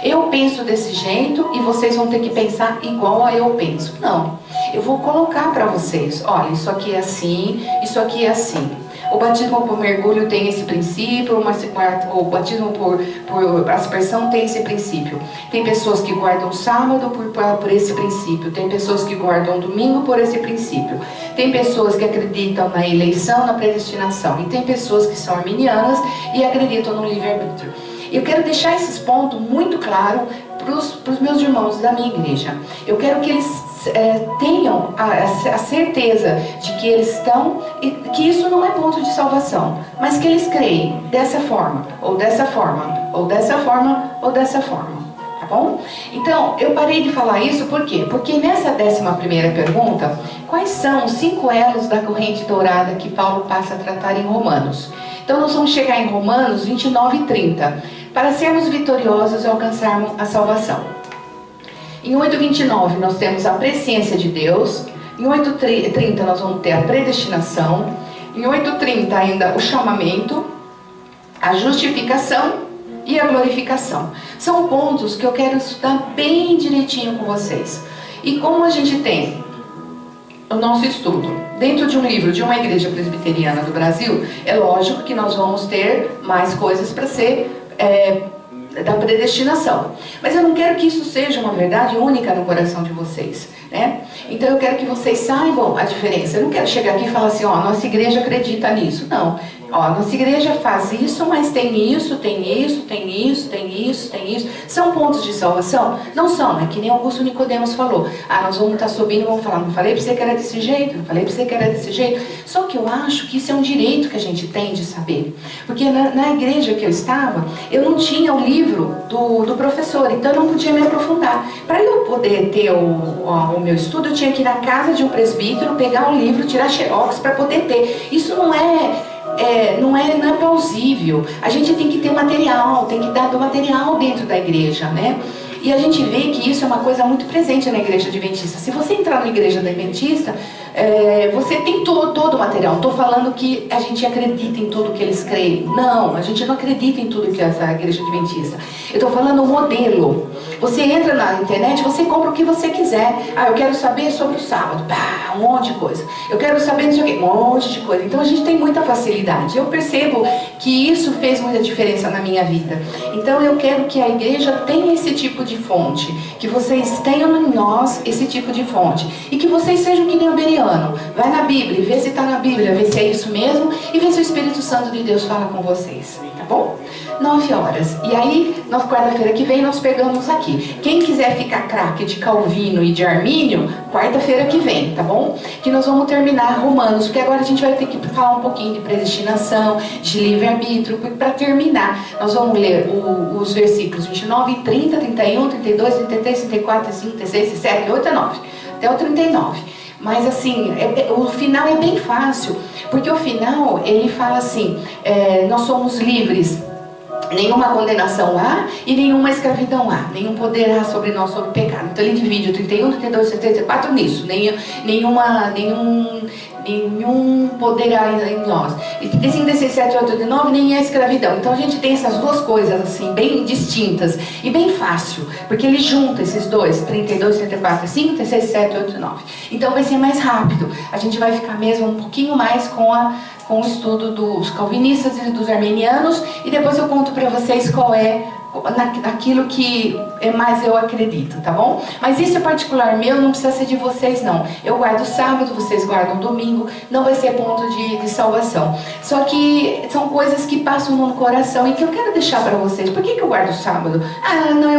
eu penso desse jeito e vocês vão ter que pensar igual a eu penso. Não, eu vou colocar para vocês, olha, isso aqui é assim, isso aqui é assim. O batismo por mergulho tem esse princípio, o batismo por aspersão tem esse princípio. Tem pessoas que guardam sábado por esse princípio, tem pessoas que guardam domingo por esse princípio. Tem pessoas que acreditam na eleição, na predestinação, e tem pessoas que são arminianas e acreditam no livre-arbítrio. Eu quero deixar esses pontos muito claros para os meus irmãos da minha igreja. Eu quero que eles tenham a certeza de que eles estão, e que isso não é ponto de salvação, mas que eles creem dessa forma, ou dessa forma, ou dessa forma, ou dessa forma. Tá bom? Então, eu parei de falar isso por quê? Porque nessa 11ª pergunta, quais são os 5 elos da corrente dourada que Paulo passa a tratar em Romanos? Então, nós vamos chegar em Romanos 29 e 30, para sermos vitoriosos e alcançarmos a salvação. Em 8:29 nós temos a presciência de Deus. Em 8:30 nós vamos ter a predestinação. Em 8:30 ainda o chamamento, a justificação e a glorificação. São pontos que eu quero estudar bem direitinho com vocês. E como a gente tem o nosso estudo dentro de um livro de uma igreja presbiteriana do Brasil, é lógico que nós vamos ter mais coisas para ser da predestinação. Mas eu não quero que isso seja uma verdade única no coração de vocês, né? Então eu quero que vocês saibam a diferença. Eu não quero chegar aqui e falar assim, nossa igreja acredita nisso. Não. Nossa igreja faz isso, mas tem isso, tem isso, tem isso, tem isso, tem isso. São pontos de salvação? Não são, é que nem Augusto Nicodemos falou. Nós vamos estar subindo e vamos falar, não falei para você que era desse jeito, não falei para você que era desse jeito. Só que eu acho que isso é um direito que a gente tem de saber. Porque na igreja que eu estava, eu não tinha o livro do professor, então eu não podia me aprofundar. Para eu poder ter o meu estudo, eu tinha que ir na casa de um presbítero, pegar um livro, tirar xerox para poder ter. Isso não é plausível. A gente tem que ter material, tem que dar do material dentro da igreja, né? E a gente vê que isso é uma coisa muito presente na igreja adventista. Se você entrar na igreja adventista, você tem todo o material. Não estou falando que a gente acredita em tudo que eles creem. Não, a gente não acredita em tudo que essa igreja adventista. Eu estou falando o modelo. Você entra na internet, você compra o que você quiser. Eu quero saber sobre o sábado. Um monte de coisa. Eu quero saber não sei o quê. Um monte de coisa. Então a gente tem muita facilidade. Eu percebo que isso fez muita diferença na minha vida. Então eu quero que a igreja tenha esse tipo de fonte, que vocês tenham em nós esse tipo de fonte, e que vocês sejam que nem o Beriano. Vai na Bíblia, vê se está na Bíblia, vê se é isso mesmo, e vê se o Espírito Santo de Deus fala com vocês, tá bom? 9 horas. E aí, na quarta-feira que vem, nós pegamos aqui. Quem quiser ficar craque de Calvino e de Armínio, quarta-feira que vem, tá bom? Que nós vamos terminar Romanos, porque agora a gente vai ter que falar um pouquinho de predestinação, de livre-arbítrio, para terminar. Nós vamos ler os versículos 29, 30, 31, 32, 33, 34, 35, 36, 37, 38, 39, até o 39. Mas assim, o final é bem fácil, porque o final, ele fala assim, nós somos livres, nenhuma condenação há e nenhuma escravidão há, nenhum poder há sobre nós, sobre o pecado. Então ele divide o 31, 32, 34 nisso, nenhum poder há em nós. E 35, 36, 7, 8, 9, nem é escravidão. Então a gente tem essas duas coisas assim, bem distintas e bem fácil, porque ele junta esses dois, 32, 34, 5, 36, 7, 8, 9. Então vai ser mais rápido, a gente vai ficar mesmo um pouquinho mais com o estudo dos calvinistas e dos arminianos, e depois eu conto para vocês qual é naquilo que mais eu acredito, tá bom? Mas isso é particular meu, não precisa ser de vocês não. Eu guardo sábado, vocês guardam domingo, não vai ser ponto de salvação. Só que são coisas que passam no coração e que eu quero deixar para vocês. Por que eu guardo sábado?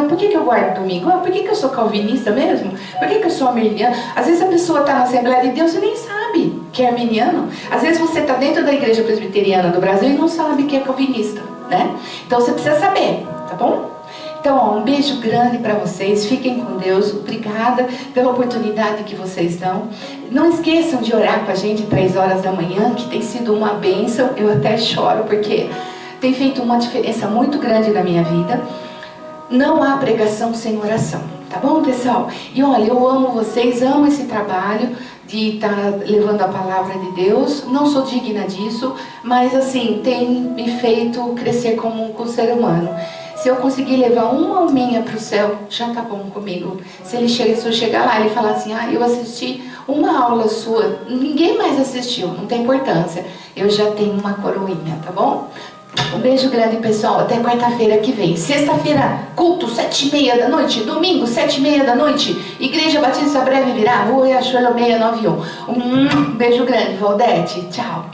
Por que eu guardo domingo? Por que eu sou calvinista mesmo? Por que eu sou arminiano? Às vezes a pessoa está na Assembleia de Deus e nem sabe que é arminiano. Às vezes você está dentro da Igreja Presbiteriana do Brasil e não sabe que é calvinista, né? Então você precisa saber, tá bom? Então, um beijo grande para vocês, fiquem com Deus, obrigada pela oportunidade que vocês dão. Não esqueçam de orar com a gente 3 horas da manhã, que tem sido uma bênção, eu até choro porque tem feito uma diferença muito grande na minha vida. Não há pregação sem oração, tá bom, pessoal? E olha, eu amo vocês, amo esse trabalho de estar levando a palavra de Deus, não sou digna disso, mas assim, tem me feito crescer como ser humano. Se eu conseguir levar uma alminha para o céu, já tá bom comigo. Se eu chegar lá e falar assim, eu assisti uma aula sua, ninguém mais assistiu, não tem importância. Eu já tenho uma coroinha, tá bom? Um beijo grande, pessoal. Até quarta-feira que vem. Sexta-feira, culto, 7h30 da noite. Domingo, 7h30 da noite. Igreja Batista Breve Virá, Rua Riachuelo 691. Um beijo grande, Valdete. Tchau.